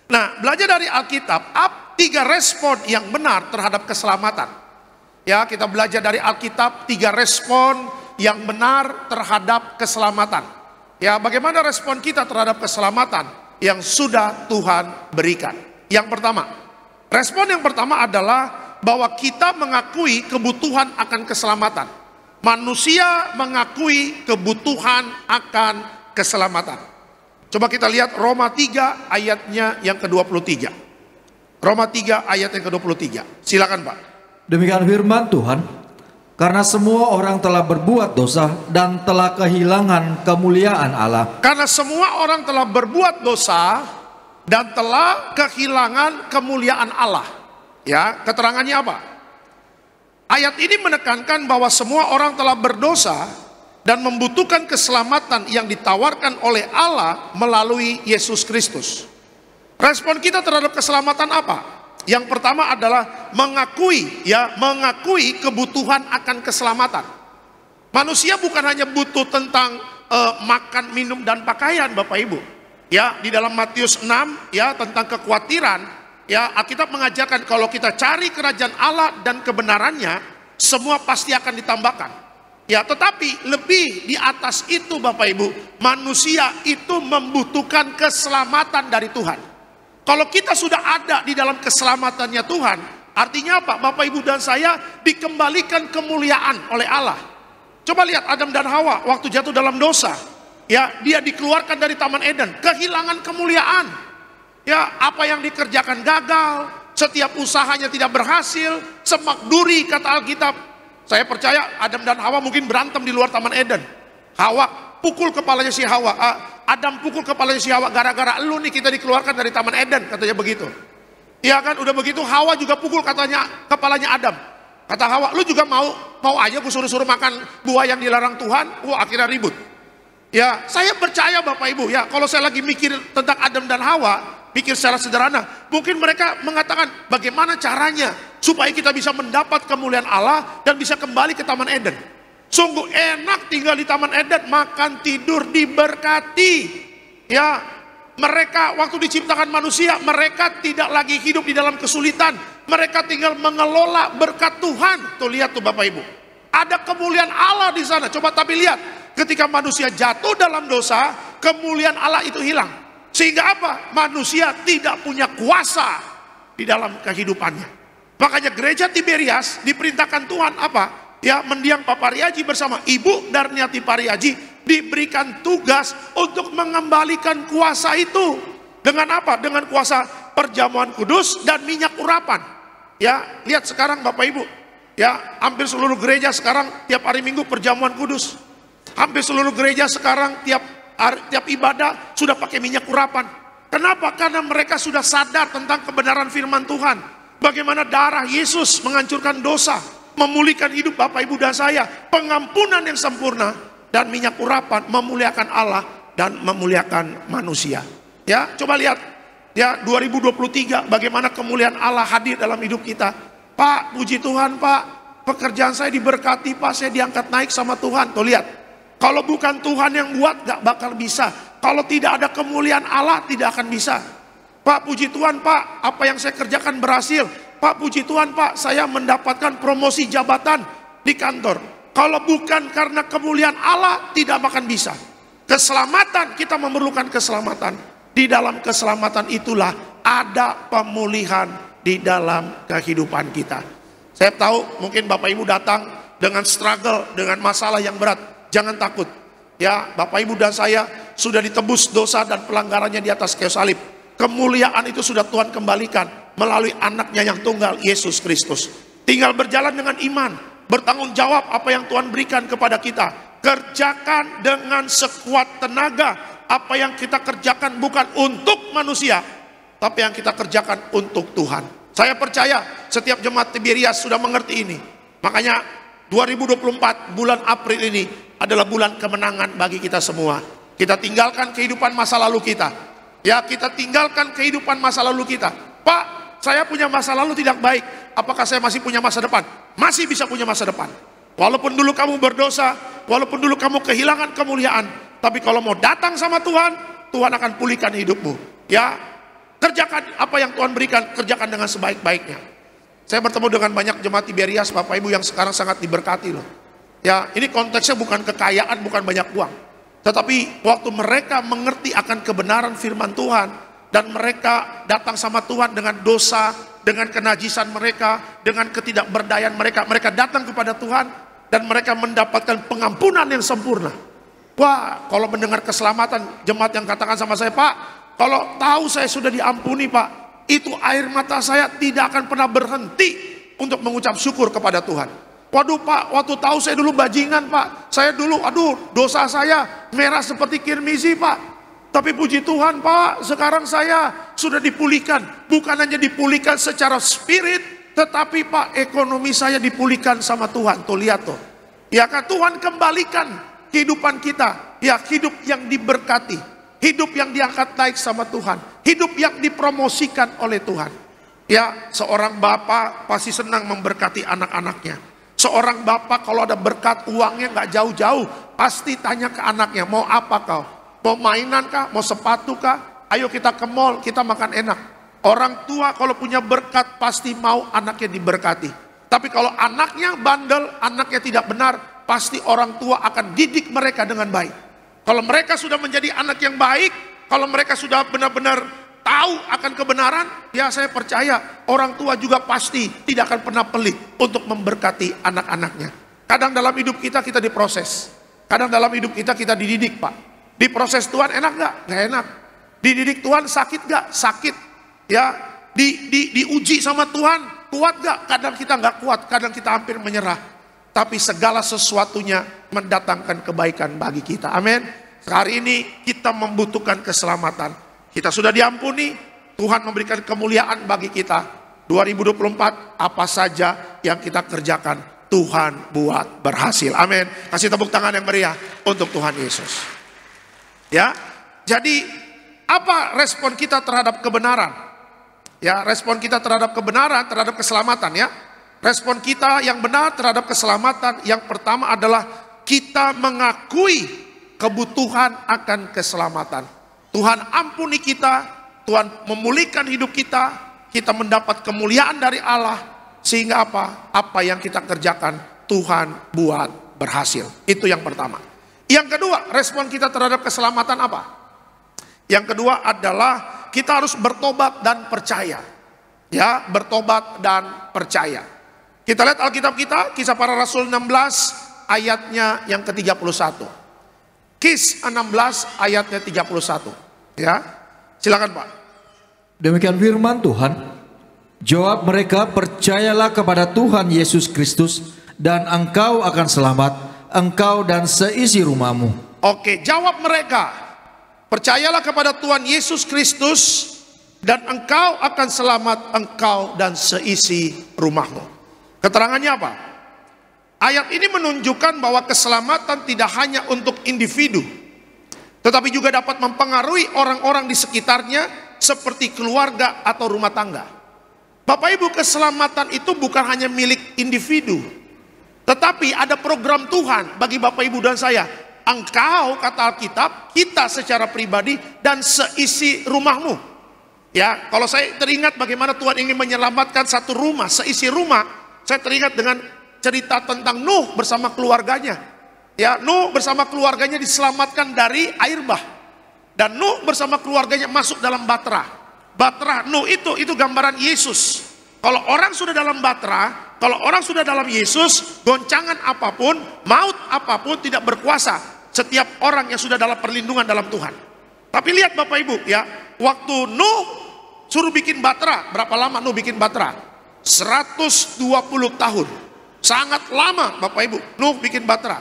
Nah, belajar dari Alkitab, 3 respon yang benar terhadap keselamatan. Ya, kita belajar dari Alkitab 3 respon yang benar terhadap keselamatan. Ya, bagaimana respon kita terhadap keselamatan yang sudah Tuhan berikan? Yang pertama, respon yang pertama adalah bahwa kita mengakui kebutuhan akan keselamatan. Manusia mengakui kebutuhan akan keselamatan. Coba kita lihat Roma 3 ayatnya yang ke-23. Roma 3 ayat yang ke-23. Silakan Pak. Demikian firman Tuhan, karena semua orang telah berbuat dosa dan telah kehilangan kemuliaan Allah. Karena semua orang telah berbuat dosa dan telah kehilangan kemuliaan Allah. Ya, keterangannya apa? Ayat ini menekankan bahwa semua orang telah berdosa dan membutuhkan keselamatan yang ditawarkan oleh Allah melalui Yesus Kristus. Respon kita terhadap keselamatan apa? Yang pertama adalah mengakui kebutuhan akan keselamatan. Manusia bukan hanya butuh tentang makan, minum dan pakaian, Bapak Ibu. Ya, di dalam Matius 6 ya tentang kekhawatiran. Ya, Alkitab mengajarkan kalau kita cari kerajaan Allah dan kebenarannya, semua pasti akan ditambahkan. Ya, tetapi lebih di atas itu Bapak Ibu, manusia itu membutuhkan keselamatan dari Tuhan. Kalau kita sudah ada di dalam keselamatannya Tuhan, artinya apa? Bapak Ibu dan saya dikembalikan kemuliaan oleh Allah. Coba lihat Adam dan Hawa waktu jatuh dalam dosa. Ya, dia dikeluarkan dari Taman Eden, kehilangan kemuliaan. Ya, apa yang dikerjakan gagal, setiap usahanya tidak berhasil, semak duri kata Alkitab. Saya percaya Adam dan Hawa mungkin berantem di luar Taman Eden. Hawa pukul kepalanya si Hawa, Adam pukul kepalanya si Hawa, gara-gara lu nih kita dikeluarkan dari Taman Eden, katanya begitu. Iya kan, udah begitu Hawa juga pukul katanya kepalanya Adam. Kata Hawa, lu juga mau aja gue suruh makan buah yang dilarang Tuhan. Wah, akhirnya ribut. Ya, saya percaya Bapak Ibu, ya kalau saya lagi mikir tentang Adam dan Hawa, pikir secara sederhana, mungkin mereka mengatakan bagaimana caranya supaya kita bisa mendapat kemuliaan Allah dan bisa kembali ke Taman Eden. Sungguh enak tinggal di Taman Eden, makan, tidur, diberkati. Ya, mereka waktu diciptakan manusia, mereka tidak lagi hidup di dalam kesulitan. Mereka tinggal mengelola berkat Tuhan. Tuh lihat tuh Bapak Ibu, ada kemuliaan Allah di sana. Coba tapi lihat, ketika manusia jatuh dalam dosa, kemuliaan Allah itu hilang. Sehingga apa? Manusia tidak punya kuasa di dalam kehidupannya. Makanya gereja Tiberias diperintahkan Tuhan apa? Ya, mendiang Pak Pariaji bersama Ibu Darniati Pariaji diberikan tugas untuk mengembalikan kuasa itu. Dengan apa? Dengan kuasa perjamuan kudus dan minyak urapan. Ya, lihat sekarang Bapak Ibu. Ya, hampir seluruh gereja sekarang tiap hari Minggu perjamuan kudus. Hampir seluruh gereja sekarang tiap ibadah sudah pakai minyak urapan. Kenapa? Karena mereka sudah sadar tentang kebenaran firman Tuhan. Bagaimana darah Yesus menghancurkan dosa, memulihkan hidup Bapak Ibu dan saya, pengampunan yang sempurna, dan minyak urapan memuliakan Allah dan memuliakan manusia. Ya, coba lihat ya 2023 bagaimana kemuliaan Allah hadir dalam hidup kita. Pak, puji Tuhan Pak, pekerjaan saya diberkati Pak, saya diangkat naik sama Tuhan. Tuh lihat, kalau bukan Tuhan yang buat gak bakal bisa. Kalau tidak ada kemuliaan Allah tidak akan bisa. Pak, puji Tuhan Pak, apa yang saya kerjakan berhasil. Pak, puji Tuhan Pak, saya mendapatkan promosi jabatan di kantor. Kalau bukan karena kemuliaan Allah tidak akan bisa. Keselamatan, kita memerlukan keselamatan. Di dalam keselamatan itulah ada pemulihan di dalam kehidupan kita. Saya tahu mungkin Bapak Ibu datang dengan struggle, dengan masalah yang berat. Jangan takut. Ya, Bapak Ibu dan saya sudah ditebus dosa dan pelanggarannya di atas kayu salib. Kemuliaan itu sudah Tuhan kembalikan melalui anaknya yang tunggal, Yesus Kristus. Tinggal berjalan dengan iman, bertanggung jawab apa yang Tuhan berikan kepada kita. Kerjakan dengan sekuat tenaga. Apa yang kita kerjakan bukan untuk manusia, tapi yang kita kerjakan untuk Tuhan. Saya percaya setiap jemaat Tiberias sudah mengerti ini. Makanya 2024 bulan April ini adalah bulan kemenangan bagi kita semua. Kita tinggalkan kehidupan masa lalu kita. Ya, kita tinggalkan kehidupan masa lalu kita. Pak, saya punya masa lalu tidak baik. Apakah saya masih punya masa depan? Masih bisa punya masa depan. Walaupun dulu kamu berdosa, walaupun dulu kamu kehilangan kemuliaan, tapi kalau mau datang sama Tuhan, Tuhan akan pulihkan hidupmu. Ya, kerjakan apa yang Tuhan berikan, kerjakan dengan sebaik-baiknya. Saya bertemu dengan banyak jemaat Tiberias, Bapak Ibu, yang sekarang sangat diberkati loh. Ya, ini konteksnya bukan kekayaan, bukan banyak uang. Tetapi waktu mereka mengerti akan kebenaran firman Tuhan, dan mereka datang sama Tuhan dengan dosa, dengan kenajisan mereka, dengan ketidakberdayaan mereka, mereka datang kepada Tuhan, dan mereka mendapatkan pengampunan yang sempurna. Wah, kalau mendengar keselamatan, jemaat yang katakan sama saya, Pak, kalau tahu saya sudah diampuni, Pak, itu air mata saya tidak akan pernah berhenti untuk mengucap syukur kepada Tuhan. Waduh Pak, waktu tahu saya dulu bajingan Pak, saya dulu, dosa saya merah seperti kirmizi Pak. Tapi puji Tuhan Pak, sekarang saya sudah dipulihkan. Bukan hanya dipulihkan secara spirit, tetapi Pak, ekonomi saya dipulihkan sama Tuhan. Tuh lihat tuh, ya kan, Tuhan kembalikan kehidupan kita, ya, hidup yang diberkati, hidup yang diangkat naik sama Tuhan, hidup yang dipromosikan oleh Tuhan. Ya, seorang bapak pasti senang memberkati anak-anaknya. Seorang bapak kalau ada berkat uangnya nggak jauh-jauh, pasti tanya ke anaknya, mau apa kau? Mau mainan kah? Mau sepatu kah? Ayo kita ke mall, kita makan enak. Orang tua kalau punya berkat pasti mau anaknya diberkati. Tapi kalau anaknya bandel, anaknya tidak benar, pasti orang tua akan didik mereka dengan baik. Kalau mereka sudah menjadi anak yang baik, kalau mereka sudah benar-benar tahu akan kebenaran, ya saya percaya orang tua juga pasti tidak akan pernah pelit untuk memberkati anak-anaknya. Kadang dalam hidup kita diproses. Kadang dalam hidup kita dididik Pak. Diproses Tuhan enak gak? Gak enak. Dididik Tuhan sakit gak? Sakit. Ya, diuji sama Tuhan kuat gak? Kadang kita gak kuat, kadang kita hampir menyerah. Tapi segala sesuatunya mendatangkan kebaikan bagi kita. Amin. Hari ini kita membutuhkan keselamatan. Kita sudah diampuni, Tuhan memberikan kemuliaan bagi kita. 2024 apa saja yang kita kerjakan, Tuhan buat berhasil. Amin. Kasih tepuk tangan yang meriah untuk Tuhan Yesus. Ya, jadi apa respon kita terhadap kebenaran? Ya, respon kita terhadap kebenaran, terhadap keselamatan ya. Respon kita yang benar terhadap keselamatan yang pertama adalah kita mengakui kebutuhan akan keselamatan. Tuhan ampuni kita, Tuhan memulihkan hidup kita, kita mendapat kemuliaan dari Allah, sehingga apa? Apa yang kita kerjakan Tuhan buat berhasil. Itu yang pertama. Yang kedua, respon kita terhadap keselamatan apa? Yang kedua adalah kita harus bertobat dan percaya. Ya, bertobat dan percaya. Kita lihat Alkitab kita, Kisah Para Rasul 16 ayatnya yang ke-31. Kis 16 ayatnya 31. Ya, silakan Pak. Demikian firman Tuhan. Jawab mereka, percayalah kepada Tuhan Yesus Kristus dan engkau akan selamat, engkau dan seisi rumahmu. Oke, jawab mereka, percayalah kepada Tuhan Yesus Kristus dan engkau akan selamat, engkau dan seisi rumahmu. Keterangannya apa? Ayat ini menunjukkan bahwa keselamatan tidak hanya untuk individu, tetapi juga dapat mempengaruhi orang-orang di sekitarnya seperti keluarga atau rumah tangga. Bapak Ibu, keselamatan itu bukan hanya milik individu, tetapi ada program Tuhan bagi Bapak Ibu dan saya. Engkau, kata Alkitab, kita secara pribadi dan seisi rumahmu. Ya, kalau saya teringat bagaimana Tuhan ingin menyelamatkan satu rumah, seisi rumah, saya teringat dengan cerita tentang Nuh bersama keluarganya. Ya, Nuh bersama keluarganya diselamatkan dari air bah. Dan Nuh bersama keluarganya masuk dalam batra. Batra Nuh itu gambaran Yesus. Kalau orang sudah dalam batra, kalau orang sudah dalam Yesus, goncangan apapun, maut apapun tidak berkuasa. Setiap orang yang sudah dalam perlindungan dalam Tuhan. Tapi lihat Bapak Ibu ya, waktu Nuh suruh bikin batra, berapa lama Nuh bikin batra? 120 tahun. Sangat lama Bapak Ibu, Nuh bikin batra.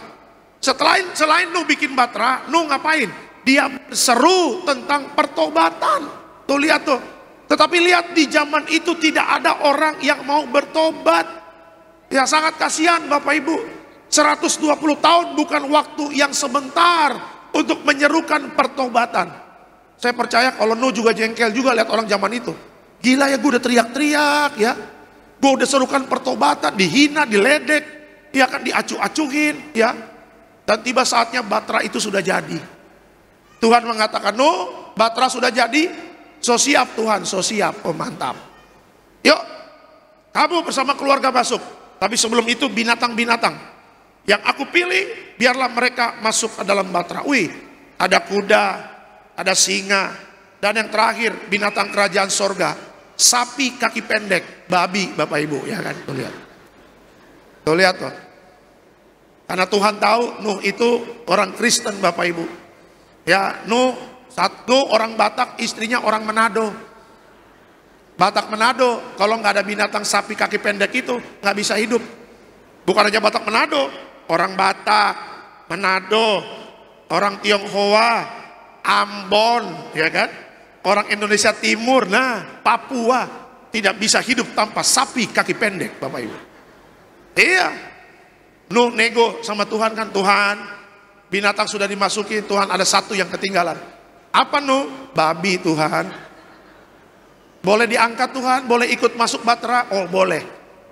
Selain Nuh bikin batra, Nuh ngapain? Dia berseru tentang pertobatan. Tuh lihat tuh. Tetapi lihat di zaman itu tidak ada orang yang mau bertobat. Ya sangat kasihan Bapak Ibu. 120 tahun bukan waktu yang sebentar untuk menyerukan pertobatan. Saya percaya kalau Nuh juga jengkel juga lihat orang zaman itu. Gila ya, gue udah teriak-teriak ya. Gue udah serukan pertobatan, dihina, diledek, ya kan, diacuh-acuhin ya. Dan tiba saatnya batra itu sudah jadi. Tuhan mengatakan, Nuh, batra sudah jadi, so siap Tuhan, so siap, oh mantap. Yuk, kamu bersama keluarga masuk. Tapi sebelum itu binatang-binatang yang aku pilih, biarlah mereka masuk ke dalam batra. Wih, ada kuda, ada singa, dan yang terakhir binatang kerajaan sorga, sapi kaki pendek, babi Bapak Ibu, ya kan? Tuh lihat. Tuh lihat tuh. Karena Tuhan tahu Nuh itu orang Kristen Bapak Ibu. Ya, Nuh satu orang Batak, istrinya orang Manado. Batak Manado, kalau nggak ada binatang sapi kaki pendek itu nggak bisa hidup. Bukan aja Batak Manado, orang Batak, Manado, orang Tionghoa, Ambon, ya kan? Orang Indonesia Timur, nah Papua tidak bisa hidup tanpa sapi kaki pendek, Bapak Ibu. Iya, Nuh nego sama Tuhan kan, Tuhan, binatang sudah dimasuki, Tuhan ada satu yang ketinggalan. Apa Nuh? Babi Tuhan. Boleh diangkat Tuhan, boleh ikut masuk batra? Oh boleh,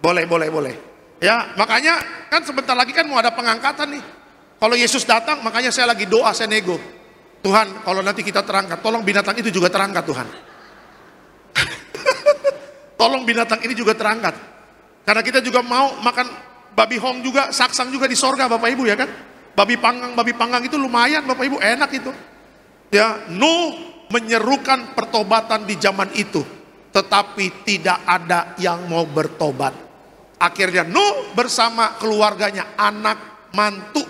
boleh. Ya makanya kan sebentar lagi kan mau ada pengangkatan nih. Kalau Yesus datang, makanya saya lagi doa, saya nego. Tuhan kalau nanti kita terangkat, tolong binatang itu juga terangkat Tuhan. Tolong binatang ini juga terangkat. Karena kita juga mau makan babi hong juga, saksang juga di sorga Bapak Ibu ya kan. Babi panggang itu lumayan Bapak Ibu, enak itu. Ya, Nuh menyerukan pertobatan di zaman itu, tetapi tidak ada yang mau bertobat. Akhirnya Nuh bersama keluarganya, anak mantu,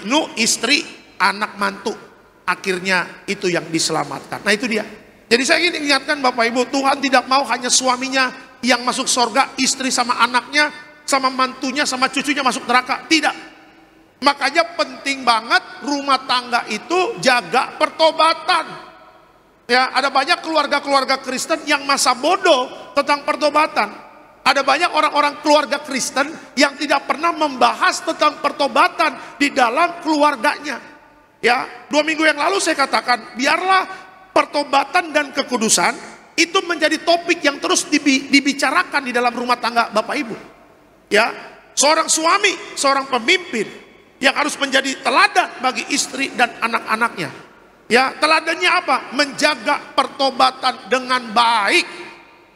Nuh istri, anak mantu, akhirnya itu yang diselamatkan. Nah itu dia. Jadi saya ingin ingatkan Bapak Ibu, Tuhan tidak mau hanya suaminya yang masuk sorga, istri sama anaknya, sama mantunya, sama cucunya masuk neraka. Tidak. Makanya penting banget rumah tangga itu jaga pertobatan. Ya, ada banyak keluarga-keluarga Kristen yang masa bodoh tentang pertobatan. Ada banyak orang-orang keluarga Kristen yang tidak pernah membahas tentang pertobatan di dalam keluarganya. Ya, 2 minggu yang lalu saya katakan, biarlah pertobatan dan kekudusan itu menjadi topik yang terus dibicarakan di dalam rumah tangga Bapak Ibu. Ya, seorang suami, seorang pemimpin yang harus menjadi teladan bagi istri dan anak-anaknya. Ya, teladannya apa? Menjaga pertobatan dengan baik.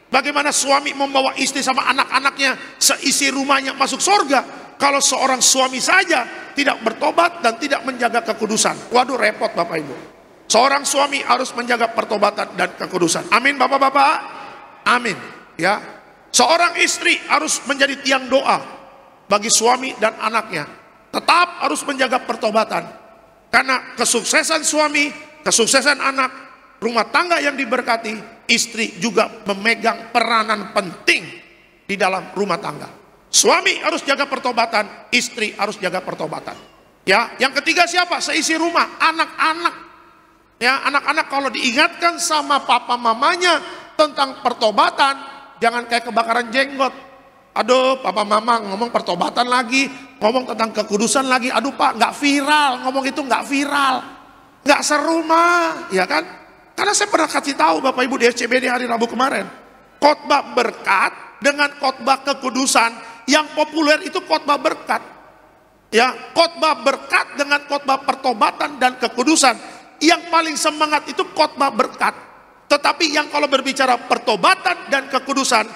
Bagaimana suami membawa istri sama anak-anaknya seisi rumahnya masuk surga, kalau seorang suami saja tidak bertobat dan tidak menjaga kekudusan. Waduh, repot Bapak Ibu. Seorang suami harus menjaga pertobatan dan kekudusan. Amin Bapak-bapak. Amin. Ya. Seorang istri harus menjadi tiang doa bagi suami dan anaknya. Tetap harus menjaga pertobatan. Karena kesuksesan suami, kesuksesan anak, rumah tangga yang diberkati, istri juga memegang peranan penting di dalam rumah tangga. Suami harus jaga pertobatan, istri harus jaga pertobatan. Ya, yang ketiga siapa? Seisi rumah, anak-anak. Ya, anak-anak kalau diingatkan sama papa mamanya tentang pertobatan, jangan kayak kebakaran jenggot. Aduh, papa mama ngomong pertobatan lagi, ngomong tentang kekudusan lagi. Aduh Pak, nggak viral, ngomong itu nggak viral, nggak seru mah, ya kan? Karena saya pernah kasih tahu Bapak Ibu di SCBD hari Rabu kemarin, khotbah berkat dengan khotbah kekudusan, yang populer itu khotbah berkat. Ya, khotbah berkat dengan khotbah pertobatan dan kekudusan, yang paling semangat itu khotbah berkat. Tetapi yang kalau berbicara pertobatan dan kekudusan,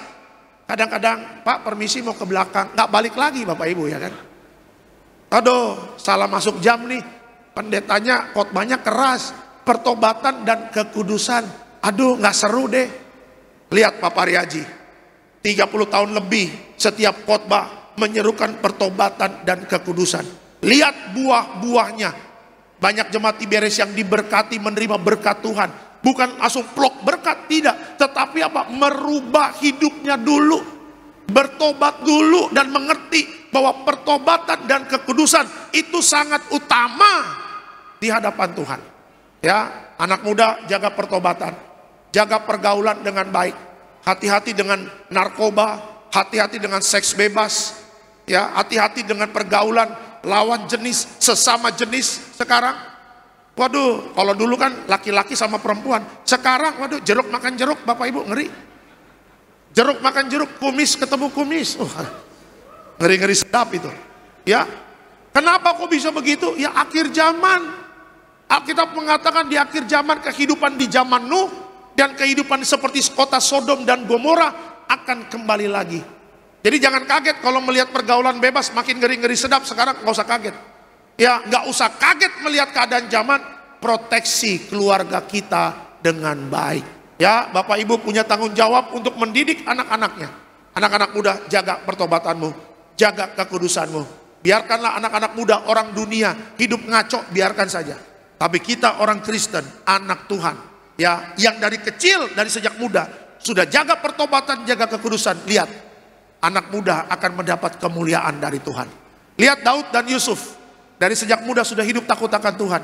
kadang-kadang Pak permisi mau ke belakang, nggak balik lagi Bapak Ibu ya kan. Aduh, salah masuk jam nih. Pendetanya khotbahnya keras. Pertobatan dan kekudusan. Aduh, nggak seru deh. Lihat Pak Pariaji, 30 tahun lebih setiap khotbah menyerukan pertobatan dan kekudusan. Lihat buah-buahnya. Banyak jemaat Tiberias yang diberkati menerima berkat Tuhan. Bukan langsung plok berkat, tidak. Tetapi apa? Merubah hidupnya dulu. Bertobat dulu dan mengerti bahwa pertobatan dan kekudusan itu sangat utama di hadapan Tuhan. Ya, anak muda jaga pertobatan, jaga pergaulan dengan baik. Hati-hati dengan narkoba, hati-hati dengan seks bebas. Ya, hati-hati dengan pergaulan lawan jenis, sesama jenis sekarang. Waduh, kalau dulu kan laki-laki sama perempuan. Sekarang waduh, jeruk makan jeruk, Bapak Ibu, ngeri. Jeruk makan jeruk, kumis ketemu kumis. Ngeri-ngeri sedap itu. Ya. Kenapa kok bisa begitu? Ya akhir zaman. Alkitab mengatakan di akhir zaman kehidupan di zaman Nuh dan kehidupan seperti kota Sodom dan Gomora akan kembali lagi. Jadi jangan kaget kalau melihat pergaulan bebas makin ngeri-ngeri sedap. Sekarang nggak usah kaget. Ya nggak usah kaget melihat keadaan zaman. Proteksi keluarga kita dengan baik. Ya, Bapak Ibu punya tanggung jawab untuk mendidik anak-anaknya. Anak-anak muda, jaga pertobatanmu, jaga kekudusanmu. Biarkanlah anak-anak muda orang dunia hidup ngaco, biarkan saja. Tapi kita orang Kristen, anak Tuhan, ya, yang dari kecil, dari sejak muda sudah jaga pertobatan, jaga kekudusan. Lihat, anak muda akan mendapat kemuliaan dari Tuhan. Lihat Daud dan Yusuf, dari sejak muda sudah hidup takut akan Tuhan.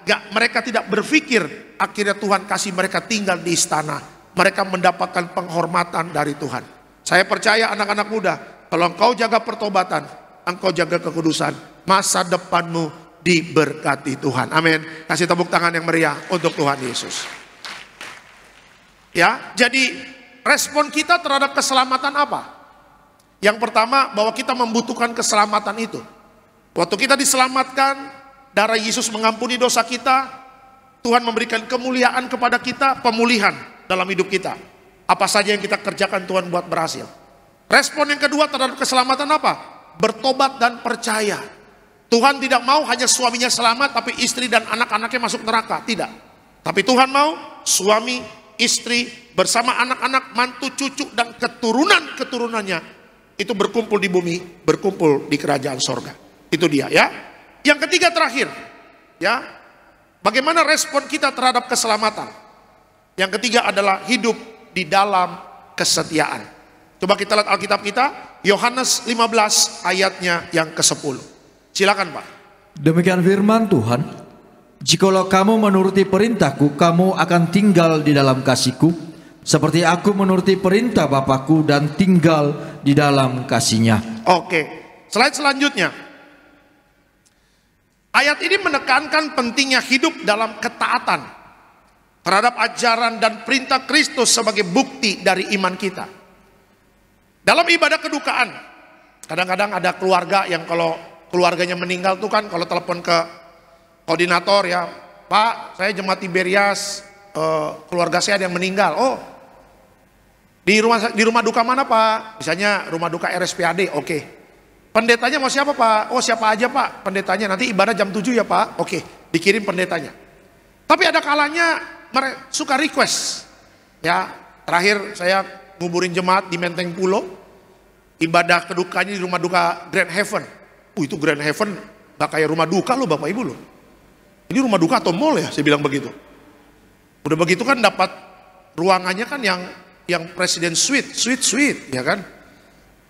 Mereka tidak berpikir akhirnya Tuhan kasih mereka tinggal di istana. Mereka mendapatkan penghormatan dari Tuhan. Saya percaya anak-anak muda, kalau engkau jaga pertobatan, engkau jaga kekudusan, masa depanmu diberkati Tuhan. Amin. Kasih tepuk tangan yang meriah untuk Tuhan Yesus. Ya, jadi respon kita terhadap keselamatan apa? Yang pertama, bahwa kita membutuhkan keselamatan itu. Waktu kita diselamatkan, darah Yesus mengampuni dosa kita, Tuhan memberikan kemuliaan kepada kita, pemulihan dalam hidup kita. Apa saja yang kita kerjakan Tuhan buat berhasil. Respon yang kedua terhadap keselamatan apa? Bertobat dan percaya. Tuhan tidak mau hanya suaminya selamat, tapi istri dan anak-anaknya masuk neraka. Tidak. Tapi Tuhan mau suami, istri, bersama anak-anak, mantu, cucu, dan keturunan-keturunannya itu berkumpul di bumi, berkumpul di kerajaan sorga. Itu dia ya. Yang ketiga terakhir, ya, bagaimana respon kita terhadap keselamatan? Yang ketiga adalah hidup di dalam kesetiaan. Coba kita lihat Alkitab kita, Yohanes 15 ayatnya yang ke-10. Silakan Pak. Demikian firman Tuhan, jikalau kamu menuruti perintahku, kamu akan tinggal di dalam kasihku, seperti aku menuruti perintah Bapakku dan tinggal di dalam kasihnya. Oke, slide selanjutnya. Ayat ini menekankan pentingnya hidup dalam ketaatan terhadap ajaran dan perintah Kristus sebagai bukti dari iman kita. Dalam ibadah kedukaan, kadang-kadang ada keluarga yang kalau keluarganya meninggal tuh kan, kalau telepon ke koordinator ya, Pak, saya jemaat Tiberias, keluarga saya ada yang meninggal. Oh, di rumah duka mana Pak? Misalnya rumah duka RSPAD, oke. Pendetanya mau siapa Pak? Oh siapa aja Pak pendetanya, nanti ibadah jam 7 ya Pak. Oke, dikirim pendetanya. Tapi ada kalanya mereka suka request. Ya, terakhir saya nguburin jemaat di Menteng Pulo. Ibadah kedukanya di rumah duka Grand Heaven. Itu Grand Heaven gak kayak rumah duka loh Bapak Ibu loh. Ini rumah duka atau mall ya, saya bilang begitu. Udah begitu kan dapat ruangannya kan yang presiden suite ya kan.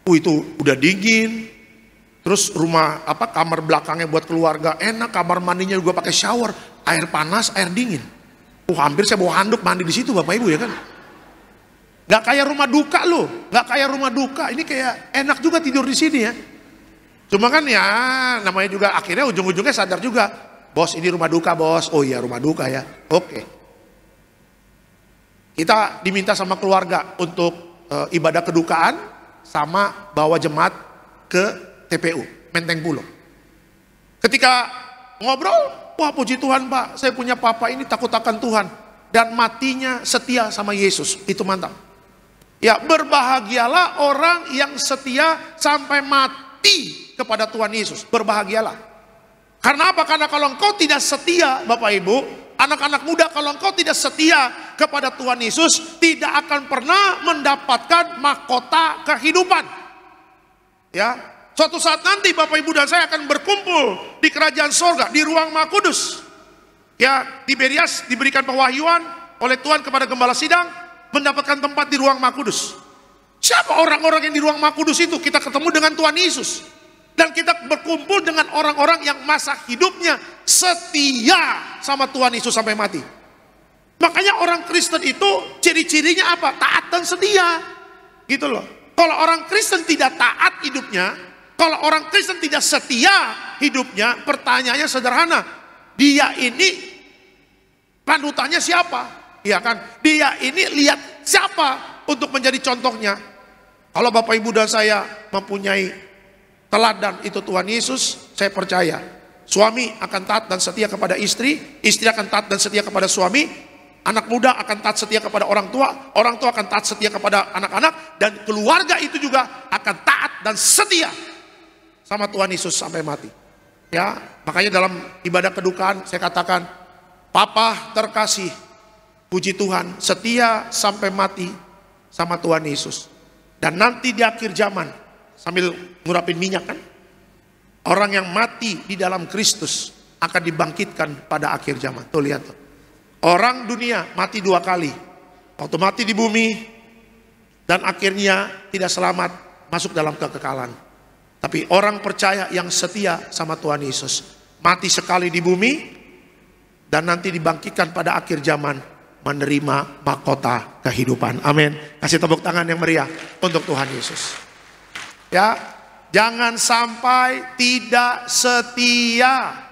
Itu udah dingin. Terus rumah kamar belakangnya buat keluarga enak, kamar mandinya juga pakai shower, air panas, air dingin. Hampir saya bawa handuk mandi di situ Bapak Ibu ya kan. Gak kayak rumah duka loh, gak kayak rumah duka. Ini kayak enak juga tidur di sini ya. Cuma kan ya namanya juga akhirnya ujung-ujungnya sadar juga, bos ini rumah duka bos. Oh iya rumah duka ya. Oke. Kita diminta sama keluarga untuk ibadah kedukaan sama bawa jemaat ke TPU, Menteng Pulo. Ketika ngobrol, wah puji Tuhan Pak, saya punya papa ini takut akan Tuhan. Dan matinya setia sama Yesus, itu mantap. Ya berbahagialah orang yang setia sampai mati kepada Tuhan Yesus, berbahagialah. Karena apa? Karena kalau engkau tidak setia, Bapak Ibu, anak-anak muda, kalau engkau tidak setia kepada Tuhan Yesus, tidak akan pernah mendapatkan mahkota kehidupan. Ya, suatu saat nanti Bapak Ibu dan saya akan berkumpul di kerajaan sorga, di ruang Maha Kudus. Ya, Tiberias diberikan pewahyuan oleh Tuhan kepada gembala sidang, mendapatkan tempat di ruang Maha Kudus. Siapa orang-orang yang di ruang Maha Kudus itu? Kita ketemu dengan Tuhan Yesus. Dan kita berkumpul dengan orang-orang yang masa hidupnya setia sama Tuhan Yesus sampai mati. Makanya orang Kristen itu ciri-cirinya apa? Taat dan setia. Gitu loh. Kalau orang Kristen tidak taat hidupnya, kalau orang Kristen tidak setia hidupnya, pertanyaannya sederhana. Dia ini panutannya siapa? Iya kan? Dia ini lihat siapa untuk menjadi contohnya. Kalau Bapak Ibu dan saya mempunyai teladan itu Tuhan Yesus, saya percaya suami akan taat dan setia kepada istri, istri akan taat dan setia kepada suami, anak muda akan taat setia kepada orang tua akan taat setia kepada anak-anak, dan keluarga itu juga akan taat dan setia sama Tuhan Yesus sampai mati. Ya, makanya dalam ibadah kedukaan saya katakan, Papa terkasih, puji Tuhan, setia sampai mati sama Tuhan Yesus. Dan nanti di akhir zaman, sambil ngurapin minyak kan, orang yang mati di dalam Kristus akan dibangkitkan pada akhir zaman. Tuh lihat tuh. Orang dunia mati 2 kali. Waktu mati di bumi, dan akhirnya tidak selamat masuk dalam kekekalan. Tapi orang percaya yang setia sama Tuhan Yesus, mati sekali di bumi, dan nanti dibangkitkan pada akhir zaman menerima mahkota kehidupan. Amin. Kasih tepuk tangan yang meriah untuk Tuhan Yesus. Ya, jangan sampai tidak setia.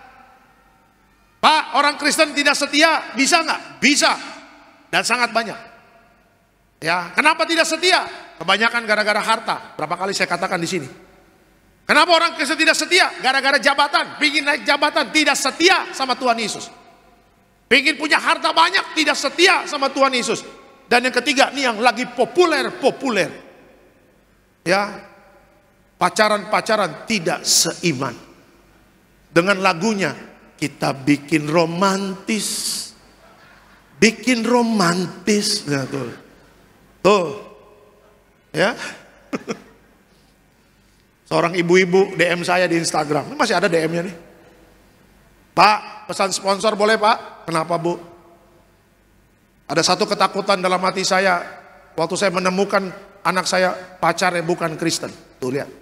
Pak, orang Kristen tidak setia, bisa nggak? Bisa, dan sangat banyak. Ya, kenapa tidak setia? Kebanyakan gara-gara harta. Berapa kali saya katakan di sini. Kenapa orang Kristen tidak setia? Gara-gara jabatan, pingin naik jabatan, tidak setia sama Tuhan Yesus. Pingin punya harta banyak, tidak setia sama Tuhan Yesus. Dan yang ketiga, nih yang lagi populer. Ya, pacaran tidak seiman. Dengan lagunya, kita bikin romantis. Nah, tuh. Ya. Seorang ibu-ibu DM saya di Instagram. Ini masih ada DM-nya nih. Pak, pesan sponsor boleh Pak? Kenapa Bu? Ada satu ketakutan dalam hati saya waktu saya menemukan anak saya pacarnya bukan Kristen. Tuh lihat.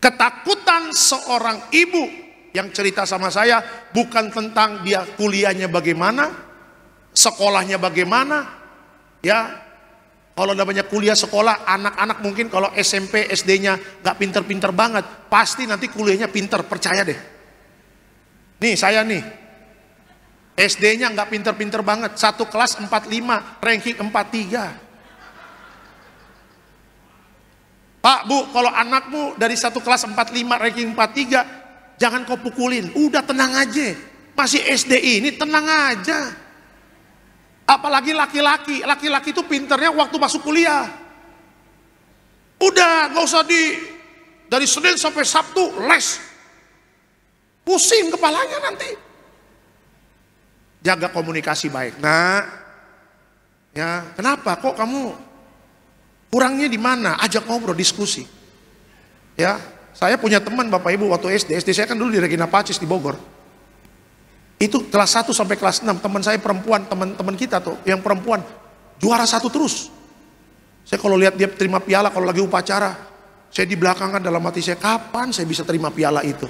Ketakutan seorang ibu yang cerita sama saya bukan tentang dia kuliahnya bagaimana, sekolahnya bagaimana. Ya, kalau namanya kuliah sekolah, anak-anak mungkin kalau SMP, SD-nya gak pinter-pinter banget, pasti nanti kuliahnya pinter, percaya deh. Nih saya nih, SD-nya gak pinter-pinter banget, 1 kelas 45, ranking 43. Pak, Bu, kalau anakmu dari 1 kelas 45, ranking 43, jangan kau pukulin, udah tenang aja. Masih SD ini tenang aja. Apalagi laki-laki itu pinternya waktu masuk kuliah. Udah gak usah dari Senin sampai Sabtu les. Pusing kepalanya nanti. Jaga komunikasi baik. Nah, ya kenapa kok kamu kurangnya di mana? Ajak ngobrol, diskusi. Ya, saya punya teman Bapak Ibu waktu SD saya kan dulu di Regina Pacis di Bogor. Itu kelas 1 sampai kelas 6, teman saya perempuan, teman-teman kita tuh, yang perempuan, juara 1 terus. Saya kalau lihat dia terima piala, kalau lagi upacara, saya di belakang kan dalam hati saya, kapan saya bisa terima piala itu?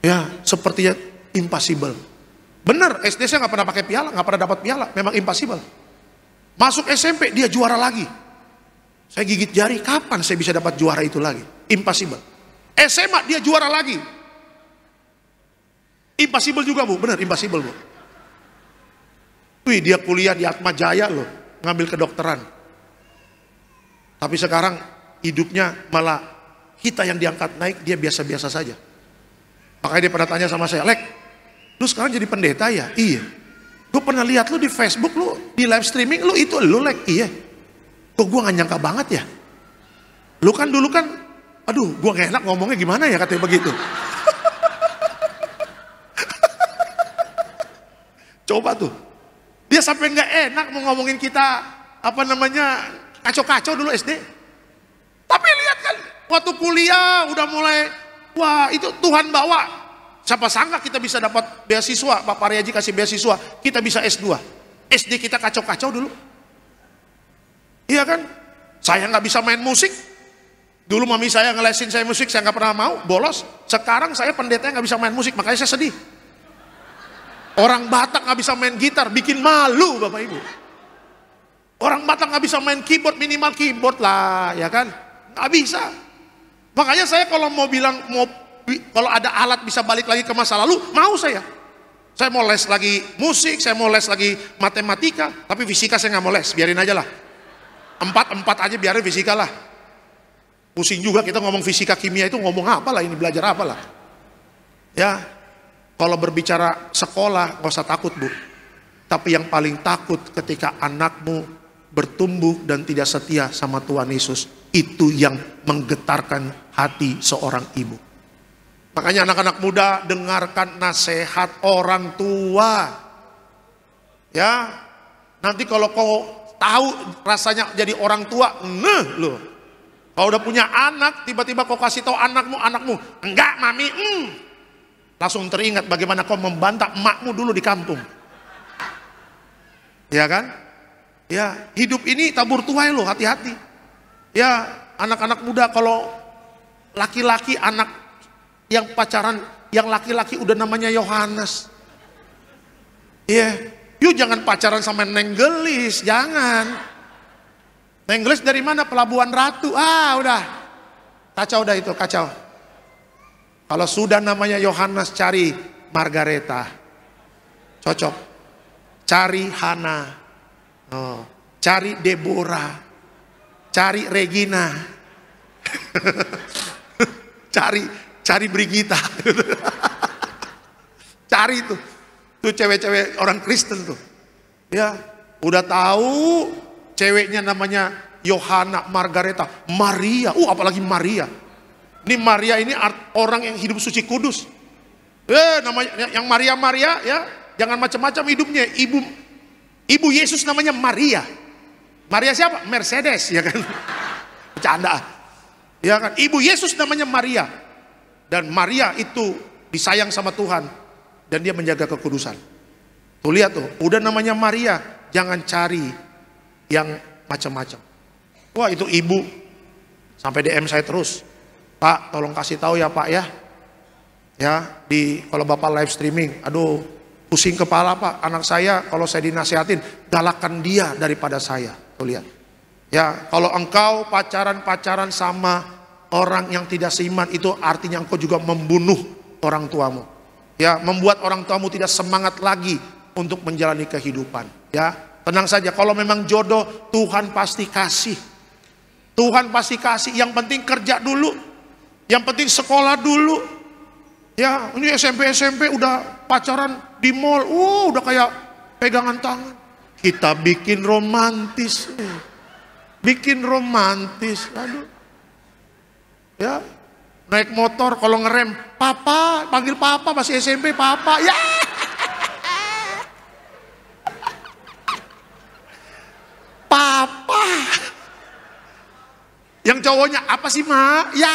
Ya, sepertinya impossible. Bener, SD saya gak pernah pakai piala, gak pernah dapat piala, memang impossible. Masuk SMP, dia juara lagi. Saya gigit jari, kapan saya bisa dapat juara itu lagi? Impossible. SMA, dia juara lagi. Impossible juga Bu, benar impossible Bu. Wih, dia kuliah di Atma Jaya loh, ngambil kedokteran. Tapi sekarang hidupnya malah kita yang diangkat naik, dia biasa-biasa saja. Makanya dia pernah tanya sama saya, Lek, lu sekarang jadi pendeta ya? Iya. Gue pernah lihat lu di Facebook, lu di live streaming, lu itu lu Lek, iya. Kok gue gak nyangka banget ya. Lu kan dulu kan Aduh, gua gak enak ngomongnya gimana ya katanya begitu. Coba tuh. Dia sampai gak enak mau ngomongin kita, kacau-kacau dulu SD. Tapi lihat kan, waktu kuliah udah mulai, wah itu Tuhan bawa. Siapa sangka kita bisa dapat beasiswa, Pak Pariaji kasih beasiswa, kita bisa S2. SD kita kacau-kacau dulu. Iya kan? Saya nggak bisa main musik. Dulu mami saya ngelesin saya musik, saya nggak pernah mau, bolos. Sekarang saya pendetanya nggak bisa main musik, makanya saya sedih. Orang Batak nggak bisa main gitar, bikin malu Bapak Ibu. Orang Batak nggak bisa main keyboard, minimal keyboard lah, ya kan? Nggak bisa. Makanya saya kalau mau bilang, kalau ada alat bisa balik lagi ke masa lalu, mau saya. Saya mau les lagi musik, saya mau les lagi matematika, tapi fisika saya nggak mau les, biarin aja lah. 4 aja biarin fisika lah. Pusing juga kita ngomong fisika kimia itu ngomong apa lah ini, belajar apa lah. Ya, kalau berbicara sekolah nggak usah takut Bu. Tapi yang paling takut ketika anakmu bertumbuh dan tidak setia sama Tuhan Yesus. Itu yang menggetarkan hati seorang ibu. Makanya anak-anak muda dengarkan nasihat orang tua. Ya, nanti kalau kau tahu rasanya jadi orang tua, loh. Kalau udah punya anak, tiba-tiba kau kasih tahu anakmu, enggak mami, langsung teringat bagaimana kau membantah emakmu dulu di kampung. Ya kan? Ya, hidup ini tabur tuai loh, hati-hati. Ya, anak-anak muda kalau laki-laki anak yang pacaran, yang laki-laki udah namanya Yohanes. Iya, yuk jangan pacaran sama Neng Gelis, jangan. Neng Gelis dari mana? Pelabuhan Ratu. Udah. Kacau dah itu, kacau. Kalau sudah namanya Yohanes, cari Margareta. Cocok. Cari Hana. Cari Deborah. Cari Regina. Cari Brigita. Cari tuh. Tuh cewek-cewek orang Kristen tuh. Ya, udah tahu ceweknya namanya Yohana, Margareta, Maria. Apalagi Maria. Ini Maria ini orang yang hidup suci kudus. Namanya yang Maria ya, jangan macam-macam hidupnya. Ibu Yesus namanya Maria. Maria siapa? Mercedes, ya kan? Bercanda. Ya kan? Ibu Yesus namanya Maria. Dan Maria itu disayang sama Tuhan dan dia menjaga kekudusan. Tuh lihat tuh, udah namanya Maria, jangan cari yang macam-macam. Wah, itu ibu sampai DM saya terus. Pak, tolong kasih tahu ya Pak ya. Ya, kalau Bapak live streaming, aduh, pusing kepala Pak. Anak saya kalau saya dinasihatin, galakkan dia daripada saya. Tuh lihat. Ya, kalau engkau pacaran sama orang yang tidak seiman, itu artinya engkau juga membunuh orang tuamu. Ya, membuat orang tuamu tidak semangat lagi untuk menjalani kehidupan. Ya, tenang saja, kalau memang jodoh Tuhan pasti kasih. Tuhan pasti kasih. Yang penting kerja dulu. Yang penting sekolah dulu. Ya, ini SMP udah pacaran di mall. Udah kayak pegangan tangan. Kita bikin romantis. Bikin romantis. Aduh. Ya, naik motor kalau ngerem, papa, panggil papa, masih SMP papa. Ya. Papa. Yang cowoknya apa sih Ma? Ya.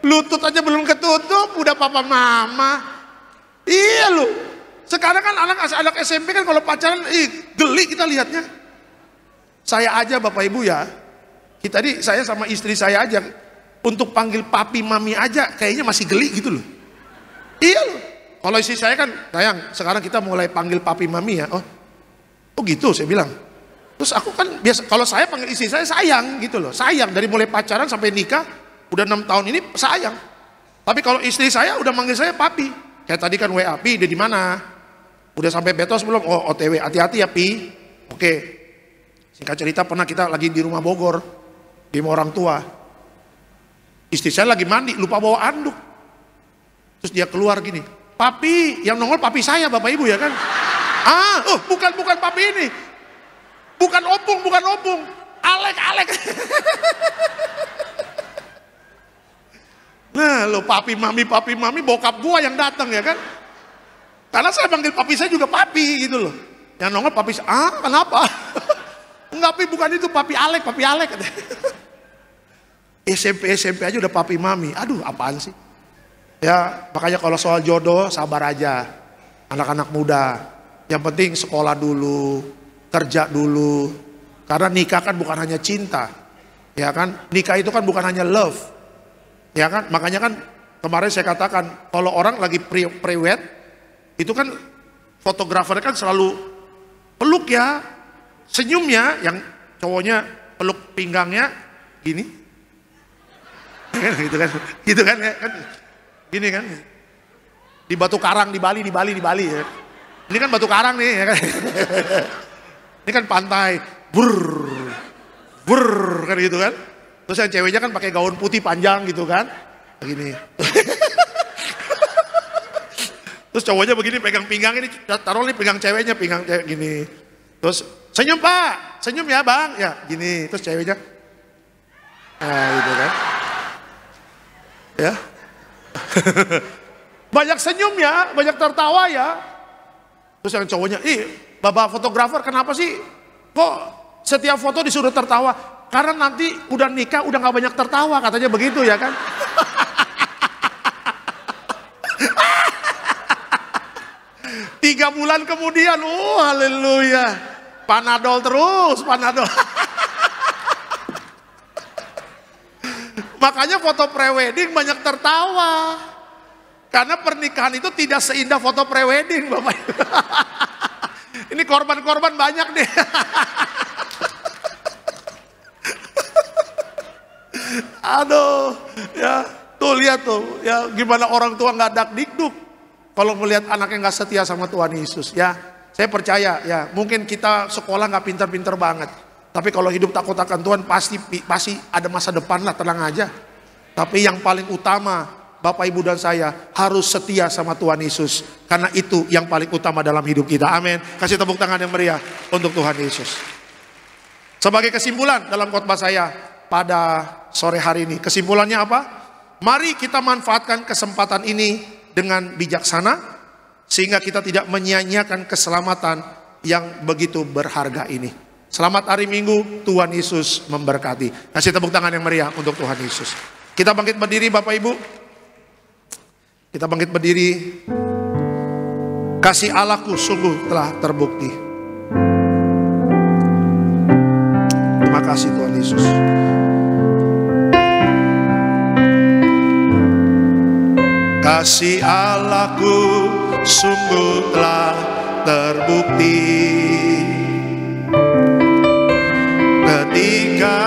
Lutut aja belum ketutup udah papa mama. Iya lu. Sekarang kan anak SMP kan kalau pacaran geli kita lihatnya. Saya aja Bapak Ibu ya. Tadi saya sama istri saya aja untuk panggil papi mami aja kayaknya masih geli gitu loh. Iya loh. Kalau istri saya kan, sayang, sekarang kita mulai panggil papi mami ya. Oh gitu saya bilang. Terus aku kan biasa, kalau saya panggil istri saya sayang gitu loh. Sayang, dari mulai pacaran sampai nikah, udah 6 tahun ini sayang. Tapi kalau istri saya udah manggil saya papi. Kayak tadi kan WA, Pi, dia di mana? Udah sampai Betos belum? Oh OTW, hati-hati ya Pi. Oke. Singkat cerita pernah kita lagi di rumah Bogor. Di rumah orang tua. Istri saya lagi mandi, lupa bawa anduk. Terus dia keluar gini. Papi, yang nongol papi saya Bapak Ibu ya kan. Bukan papi ini. Bukan opung. Alek. Nah lo papi mami bokap gua yang datang ya kan. Karena saya panggil papi saya juga papi gitu loh. Yang nongol papi saya, kenapa? Enggak pi, bukan itu, papi Alek. SMP aja udah papi mami. Aduh apaan sih. Ya makanya kalau soal jodoh sabar aja. Anak-anak muda. Yang penting sekolah dulu, kerja dulu. Karena nikah kan bukan hanya cinta. Ya kan, nikah itu kan bukan hanya love. Ya kan, makanya kan kemarin saya katakan kalau orang lagi pre-wed itu kan fotografernya kan selalu peluk ya, senyumnya, yang cowoknya peluk pinggangnya gini, gitu kan ya, kan gini kan, di Batu Karang di Bali ya, ini kan Batu Karang nih, ya kan? Ini kan pantai, burr kan gitu kan, terus yang ceweknya kan pakai gaun putih panjang gitu kan, begini. Terus cowoknya begini pegang pinggang ini, taruh nih pinggang ceweknya, pinggang cewek gini. Terus senyum pak, senyum ya bang, ya gini. Terus ceweknya, nah gitu kan. Ya, banyak senyum ya, banyak tertawa ya. Terus yang cowoknya, bapak fotografer kenapa sih kok setiap foto disuruh tertawa? Karena nanti udah nikah udah gak banyak tertawa, katanya begitu ya kan. 3 bulan kemudian, haleluya, Panadol terus, Panadol. Makanya foto prewedding banyak tertawa. Karena pernikahan itu tidak seindah foto prewedding, Bapak. Ini korban-korban banyak nih. Aduh, ya tuh lihat tuh, ya gimana orang tua nggak dakdikduk kalau melihat anaknya nggak setia sama Tuhan Yesus. Ya, saya percaya ya, mungkin kita sekolah nggak pinter-pinter banget, tapi kalau hidup takut akan Tuhan pasti ada masa depan lah, tenang aja. Tapi yang paling utama, Bapak Ibu dan saya harus setia sama Tuhan Yesus, karena itu yang paling utama dalam hidup kita. Amin. Kasih tepuk tangan yang meriah untuk Tuhan Yesus. Sebagai kesimpulan dalam khotbah saya pada sore hari ini, kesimpulannya apa? Mari kita manfaatkan kesempatan ini dengan bijaksana, sehingga kita tidak menyia-nyiakan keselamatan yang begitu berharga ini. Selamat hari Minggu, Tuhan Yesus memberkati. Kasih tepuk tangan yang meriah untuk Tuhan Yesus. Kita bangkit berdiri Bapak Ibu. Kita bangkit berdiri. Kasih Allahku sungguh telah terbukti. Terima kasih Tuhan Yesus. Kasih Allahku sungguh telah terbukti ketika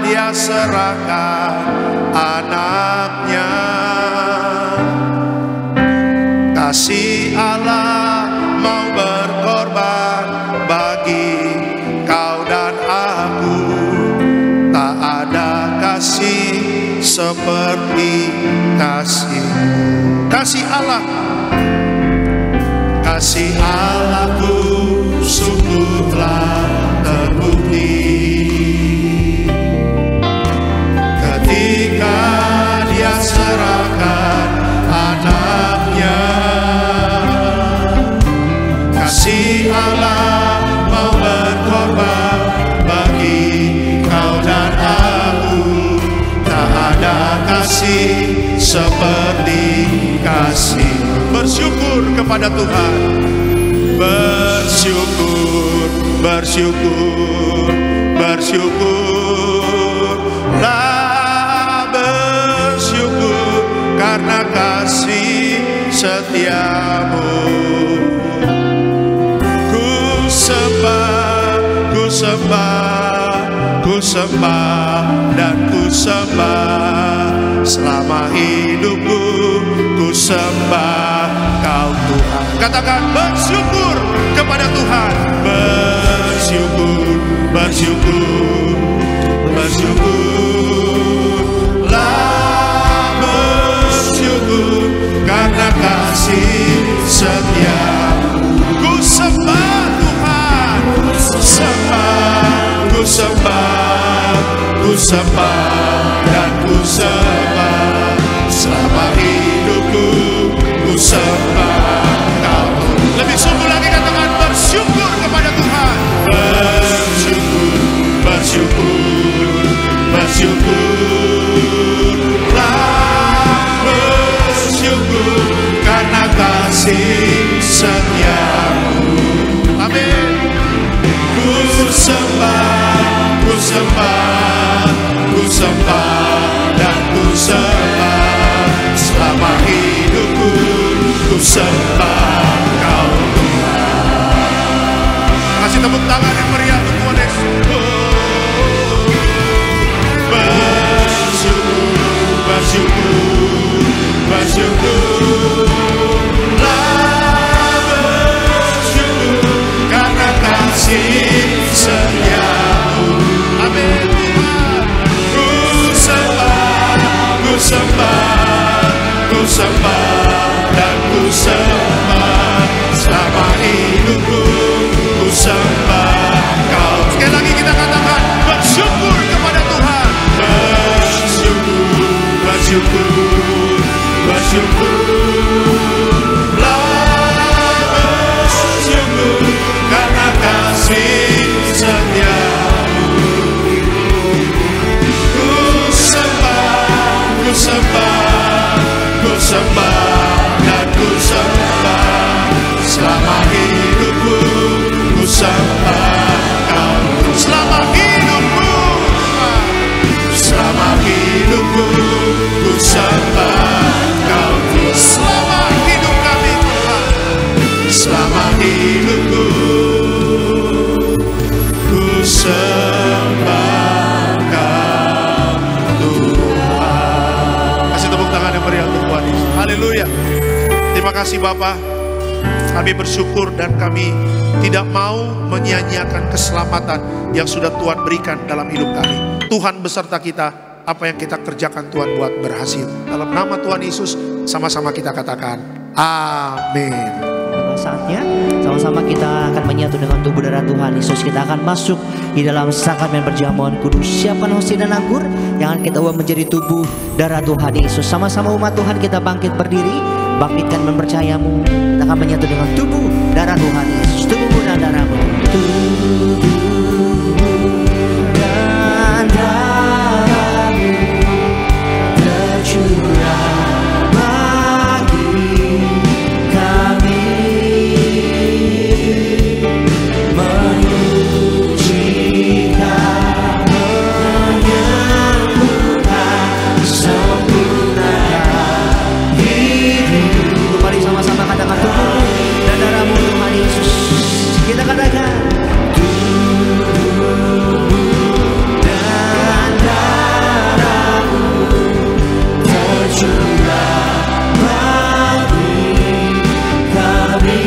Dia serahkan anaknya. Kasih Allah mau berkorban bagi kau dan aku. Tak ada kasih seperti kasih-Mu. Kasih Allah, kasih Allahku sungguh telah terbukti ketika Dia serahkan anaknya. Kasih Allah mau berkorban bagi kau dan aku. Tak ada kasih seperti kasih. Bersyukur kepada Tuhan. Bersyukur, bersyukur, bersyukurlah, bersyukur karena kasih setiamu. Ku sembah, ku sembah, ku sembah dan ku sembah selama hidupku. Ku sembah kau Tuhan. Katakan bersyukur kepada Tuhan. Bersyukur, bersyukur, bersyukurlah, bersyukur karena kasih setia. Ku sembah Tuhan, sembah. sembah, ku sembah dan ku sembah. Selama hidupku ku sembah Kau. Lebih sungguh lagi katakan bersyukur kepada Tuhan. Bersyukur, bersyukur, bersyukurlah, bersyukur karena kasih setiamu. Amin. Ku sembah, ku sembah, ku sembah dan ku sembah. Selama hidupku ku sembah Kau Tuhan. Kasih tepuk tangan yang meriah untuk Tuhan Yesus. Bersyukur, bersyukur, bersyukurlah, bersyukur karena kasih setiamu. Amin Tuhan. Ku sembah, ku sembah, ku sembah dan ku sembah. Selama hidupku ku sembah Kau. Sekali lagi kita katakan bersyukur kepada Tuhan. Bersyukur, bersyukur, bersyukurlah, bersyukur karena kasih setiamu. Ku sembah, ku sembah, ku sembah dan ku sembah. Selama hidupku ku sembah Kau. Selama hidupku, selama hidupku ku sembah Kau. Selama hidup kami Tuhan, selama hidupku ku sembah Kau Tuhan. Kasih tepuk tangan yang meriah untuk Tuhan Yesus. Haleluya. Terima kasih Bapa. Kami bersyukur dan kami tidak mau menyia-nyiakan keselamatan yang sudah Tuhan berikan dalam hidup kami. Tuhan beserta kita, apa yang kita kerjakan Tuhan buat berhasil. Dalam nama Tuhan Yesus, sama-sama kita katakan, amin. Saatnya sama-sama kita akan menyatu dengan tubuh darah Tuhan Yesus. Kita akan masuk di dalam sakramen perjamuan kudus. Siapkan hostia dan anggur yang akan kita ubah menjadi tubuh darah Tuhan Yesus. Sama-sama umat Tuhan kita bangkit berdiri, bangkitkan mempercayamu. Kita akan menyatu dengan tubuh darah Tuhan Yesus. Tubuhmu dan darahmu. Tubuh dan darahmu tercurah bagi kami, menyucikan, menyembuhkan, sempurnakan hidup. Mari sama-sama katakan tubuh dan darahmu Tuhan Yesus. Kita katakan tubuh dan darahmu tercurah bagi kami,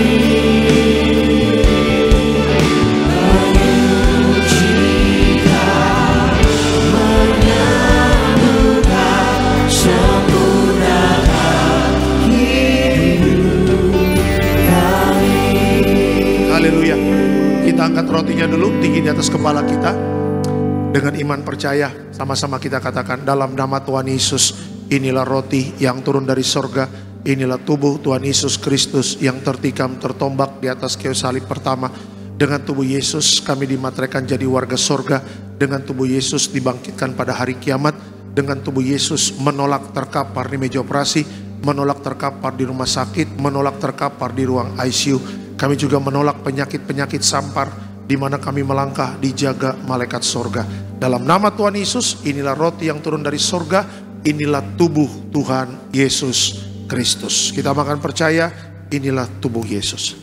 menyucikan, menyembuhkan, sempurnakan hidup kami. Haleluya. Kita angkat rotinya dulu tinggi di atas kepala kita. Dengan iman percaya, sama-sama kita katakan dalam nama Tuhan Yesus, inilah roti yang turun dari sorga. Inilah tubuh Tuhan Yesus Kristus yang tertikam tertombak di atas kayu salib pertama. Dengan tubuh Yesus kami dimateraikan jadi warga sorga. Dengan tubuh Yesus dibangkitkan pada hari kiamat. Dengan tubuh Yesus menolak terkapar di meja operasi, menolak terkapar di rumah sakit, menolak terkapar di ruang ICU. Kami juga menolak penyakit-penyakit sampar di mana kami melangkah dijaga malaikat sorga. Dalam nama Tuhan Yesus, inilah roti yang turun dari sorga, inilah tubuh Tuhan Yesus Kristus. Kita makan percaya, inilah tubuh Yesus.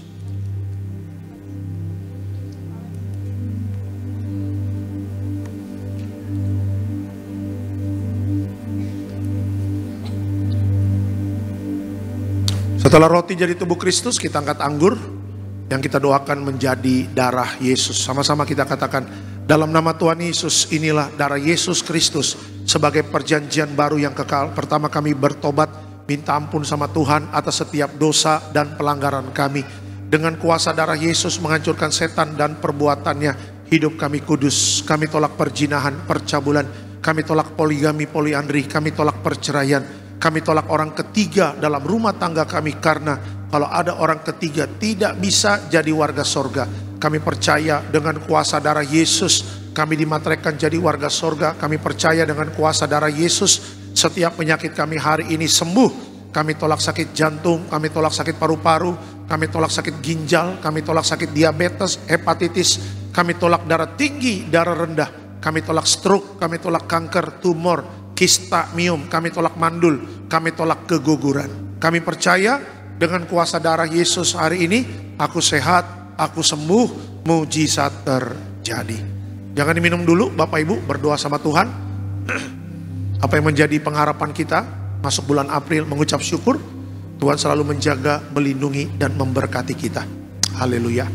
Setelah roti jadi tubuh Kristus, kita angkat anggur yang kita doakan menjadi darah Yesus. Sama-sama kita katakan, dalam nama Tuhan Yesus, inilah darah Yesus Kristus sebagai perjanjian baru yang kekal. Pertama kami bertobat, minta ampun sama Tuhan atas setiap dosa dan pelanggaran kami. Dengan kuasa darah Yesus menghancurkan setan dan perbuatannya. hidup kami kudus. Kami tolak perzinahan, percabulan. Kami tolak poligami, poliandri. Kami tolak perceraian. Kami tolak orang ketiga dalam rumah tangga kami, karena kalau ada orang ketiga tidak bisa jadi warga sorga. Kami percaya dengan kuasa darah Yesus kami dimateraikan jadi warga sorga. Kami percaya dengan kuasa darah Yesus setiap penyakit kami hari ini sembuh. Kami tolak sakit jantung, kami tolak sakit paru-paru, kami tolak sakit ginjal, kami tolak sakit diabetes, hepatitis, kami tolak darah tinggi, darah rendah, kami tolak stroke, kami tolak kanker, tumor, kista, miom, kami tolak mandul, kami tolak keguguran. Kami percaya dengan kuasa darah Yesus hari ini, aku sehat, aku sembuh, mujizat terjadi. Jangan diminum dulu, Bapak Ibu, berdoa sama Tuhan. Apa yang menjadi pengharapan kita masuk bulan April, mengucap syukur. Tuhan selalu menjaga, melindungi, dan memberkati kita. Haleluya.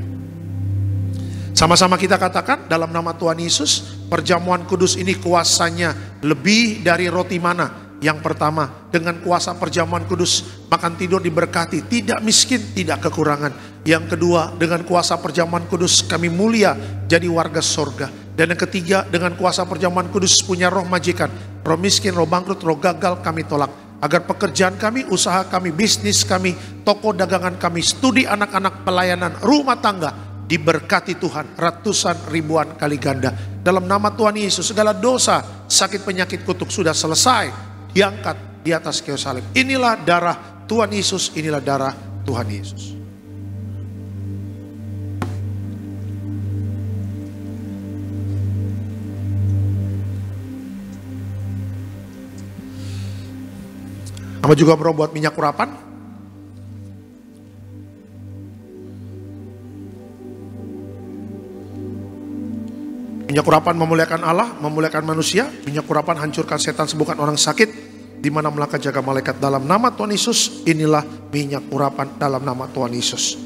Sama-sama kita katakan dalam nama Tuhan Yesus, perjamuan kudus ini kuasanya lebih dari roti mana. Yang pertama, dengan kuasa perjamuan kudus, makan tidur diberkati, tidak miskin, tidak kekurangan. Yang kedua, dengan kuasa perjamuan kudus kami mulia jadi warga sorga. Dan yang ketiga, dengan kuasa perjamuan kudus punya roh majikan, roh miskin, roh bangkrut, roh gagal kami tolak. Agar pekerjaan kami, usaha kami, bisnis kami, toko dagangan kami, studi anak-anak, pelayanan, rumah tangga diberkati Tuhan ratusan ribuan kali ganda. Dalam nama Tuhan Yesus, segala dosa, sakit, penyakit, kutuk sudah selesai, diangkat di atas kayu salib. Inilah darah Tuhan Yesus, inilah darah Tuhan Yesus. Sama juga bro buat minyak urapan. Minyak urapan memuliakan Allah, memuliakan manusia. Minyak urapan hancurkan setan, sembuhkan orang sakit. Di mana melangkah jaga malaikat dalam nama Tuhan Yesus. Inilah minyak urapan dalam nama Tuhan Yesus.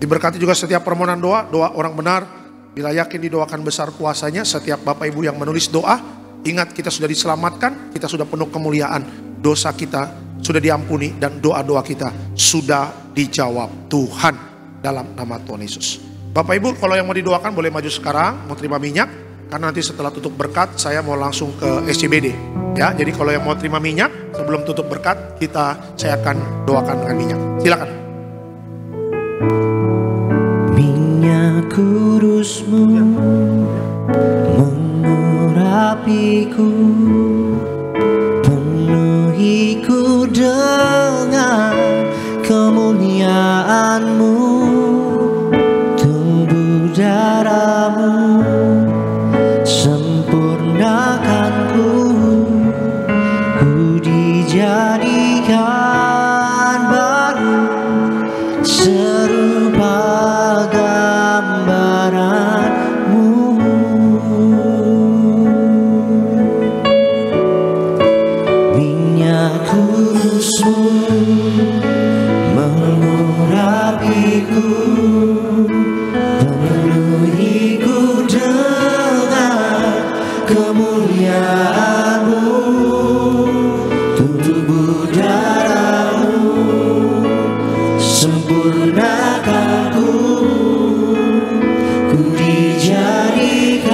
Diberkati juga setiap permohonan doa, doa orang benar. Bila yakin didoakan besar kuasanya. Setiap Bapak Ibu yang menulis doa, ingat kita sudah diselamatkan, kita sudah penuh kemuliaan. Dosa kita sudah diampuni dan doa-doa kita sudah dijawab Tuhan dalam nama Tuhan Yesus. Bapak Ibu, kalau yang mau didoakan boleh maju sekarang, mau terima minyak. Karena nanti setelah tutup berkat saya mau langsung ke SCBD. Ya, jadi kalau yang mau terima minyak sebelum tutup berkat saya akan doakan dengan minyak. Silakan. Minyak kudus-Mu mengurapiku, penuhiku dengan kemuliaan-Mu, tubuh darah-Mu sempurnakanku, ku dijadikan baru serupa gambaran-Mu. Minyak kudus-Mu mengurapiku, penuhiku dengan kemuliaan-Mu, tubuh darah-Mu sempurnakanku, ku dijadikan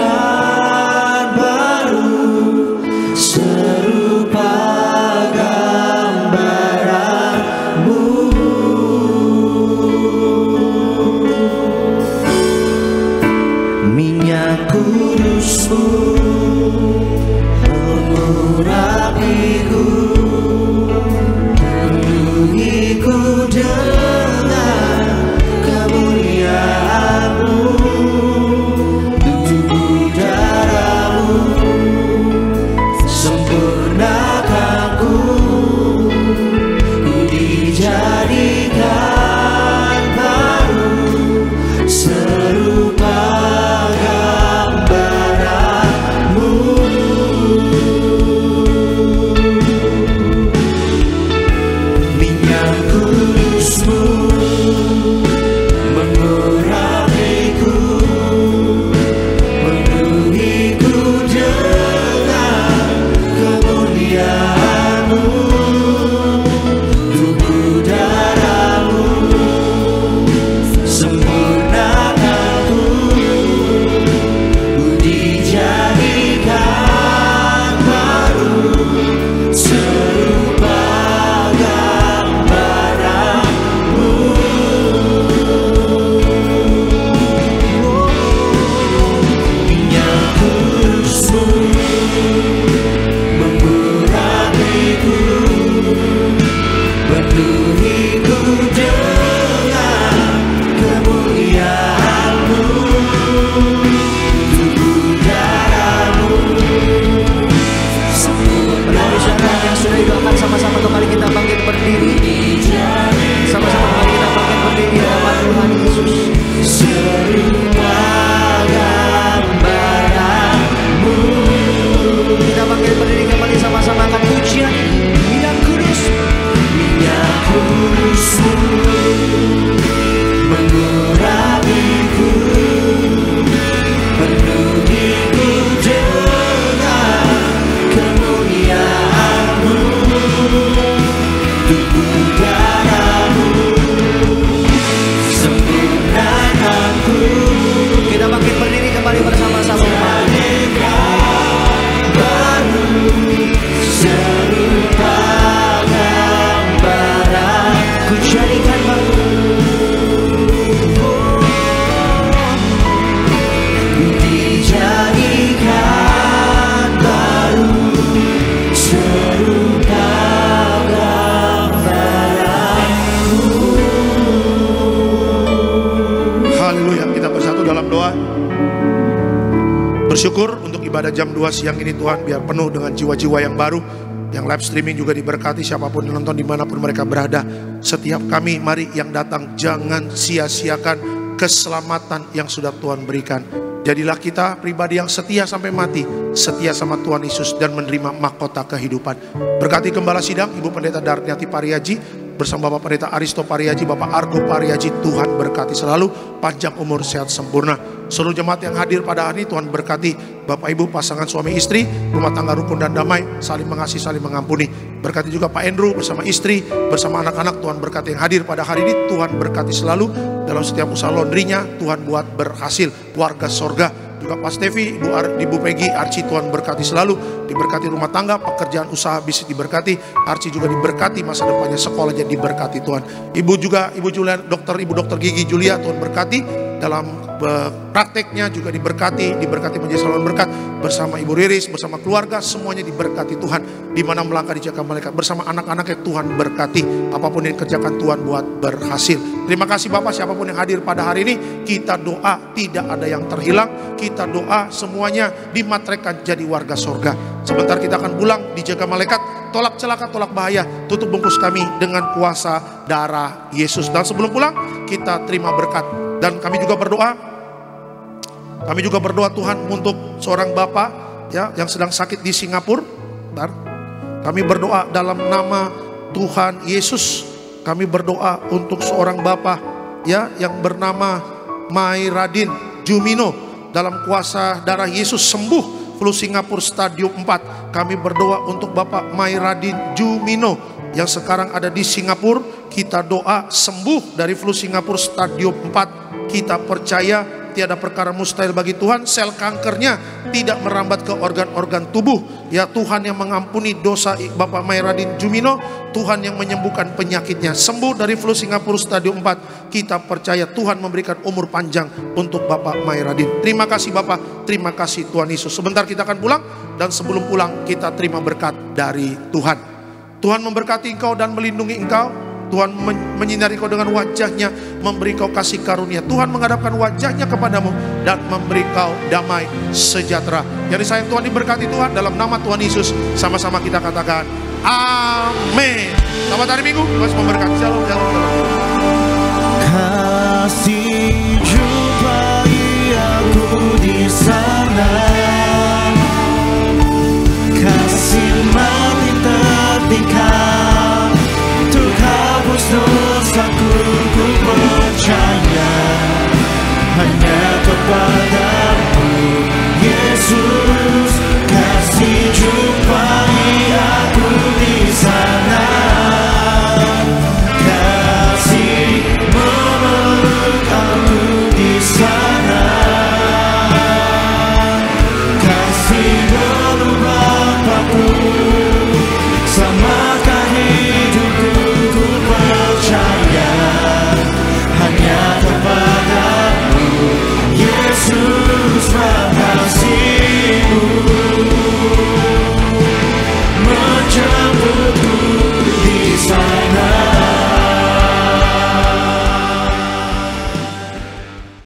baru serupa gambaran-Mu. Minyak kudus-Mu ibadah jam 2 siang ini Tuhan, biar penuh dengan jiwa-jiwa yang baru. Yang live streaming juga diberkati, siapapun yang nonton dimanapun mereka berada. Setiap kami, mari yang datang jangan sia-siakan keselamatan yang sudah Tuhan berikan. Jadilah kita pribadi yang setia sampai mati, setia sama Tuhan Yesus dan menerima mahkota kehidupan. Berkati Gembala Sidang, Ibu Pendeta Darniati Pariaji, bersama Bapak Pendeta Aristo Pariaji, Bapak Argo Pariaji. Tuhan berkati selalu, panjang umur, sehat sempurna. Seluruh jemaat yang hadir pada hari ini Tuhan berkati. Bapak Ibu pasangan suami istri, rumah tangga rukun dan damai, saling mengasihi, saling mengampuni. Berkati juga Pak Andrew bersama istri, bersama anak-anak. Tuhan berkati yang hadir pada hari ini. Tuhan berkati selalu dalam setiap usaha laundrynya. Tuhan buat berhasil, warga sorga. Juga Pak Stevi, Ibu Peggy, Archie, Tuhan berkati selalu. Diberkati rumah tangga, pekerjaan usaha bisnis diberkati. Archie juga diberkati, masa depannya sekolahnya diberkati Tuhan. Ibu juga, Ibu Julia, Ibu Dokter Gigi Julia, Tuhan berkati. Dalam prakteknya juga diberkati menjadi saluran berkat. Bersama Ibu Riris, bersama keluarga, semuanya diberkati Tuhan. Di mana melangkah dijaga malaikat, bersama anak-anaknya Tuhan berkati. Apapun yang dikerjakan Tuhan buat berhasil. Terima kasih Bapak, siapapun yang hadir pada hari ini. Kita doa tidak ada yang terhilang. Kita doa semuanya dimateraikan jadi warga sorga. Sebentar kita akan pulang, dijaga malaikat. Tolak celaka, tolak bahaya. Tutup bungkus kami dengan kuasa darah Yesus. Dan sebelum pulang, kita terima berkat. Dan kami juga berdoa. Kami juga berdoa Tuhan untuk seorang bapak ya yang sedang sakit di Singapura. Bentar. Kami berdoa dalam nama Tuhan Yesus. Kami berdoa untuk seorang bapak ya yang bernama Mairadin Jumino. Dalam kuasa darah Yesus sembuh flu Singapura stadium 4. Kami berdoa untuk Bapak Mairadin Jumino yang sekarang ada di Singapura. Kita doa sembuh dari flu Singapura stadium 4. Kita percaya tiada perkara mustahil bagi Tuhan. Sel kankernya tidak merambat ke organ-organ tubuh. Ya Tuhan yang mengampuni dosa Bapak Mairadin Jumino. Tuhan yang menyembuhkan penyakitnya. Sembuh dari flu Singapura stadium 4. Kita percaya Tuhan memberikan umur panjang untuk Bapak Mairadin. Terima kasih Bapak. Terima kasih Tuhan Yesus. Sebentar kita akan pulang. Dan sebelum pulang kita terima berkat dari Tuhan. Tuhan memberkati engkau dan melindungi engkau. Tuhan menyinari kau dengan wajahnya, memberi kau kasih karunia. Tuhan menghadapkan wajahnya kepadamu dan memberi kau damai sejahtera. Yang disayang Tuhan, diberkati Tuhan dalam nama Tuhan Yesus. Sama-sama kita katakan amin. Selamat hari Minggu, Tuhan memberkati. Shalom, shalom, shalom. Kasih jumpai aku di sana.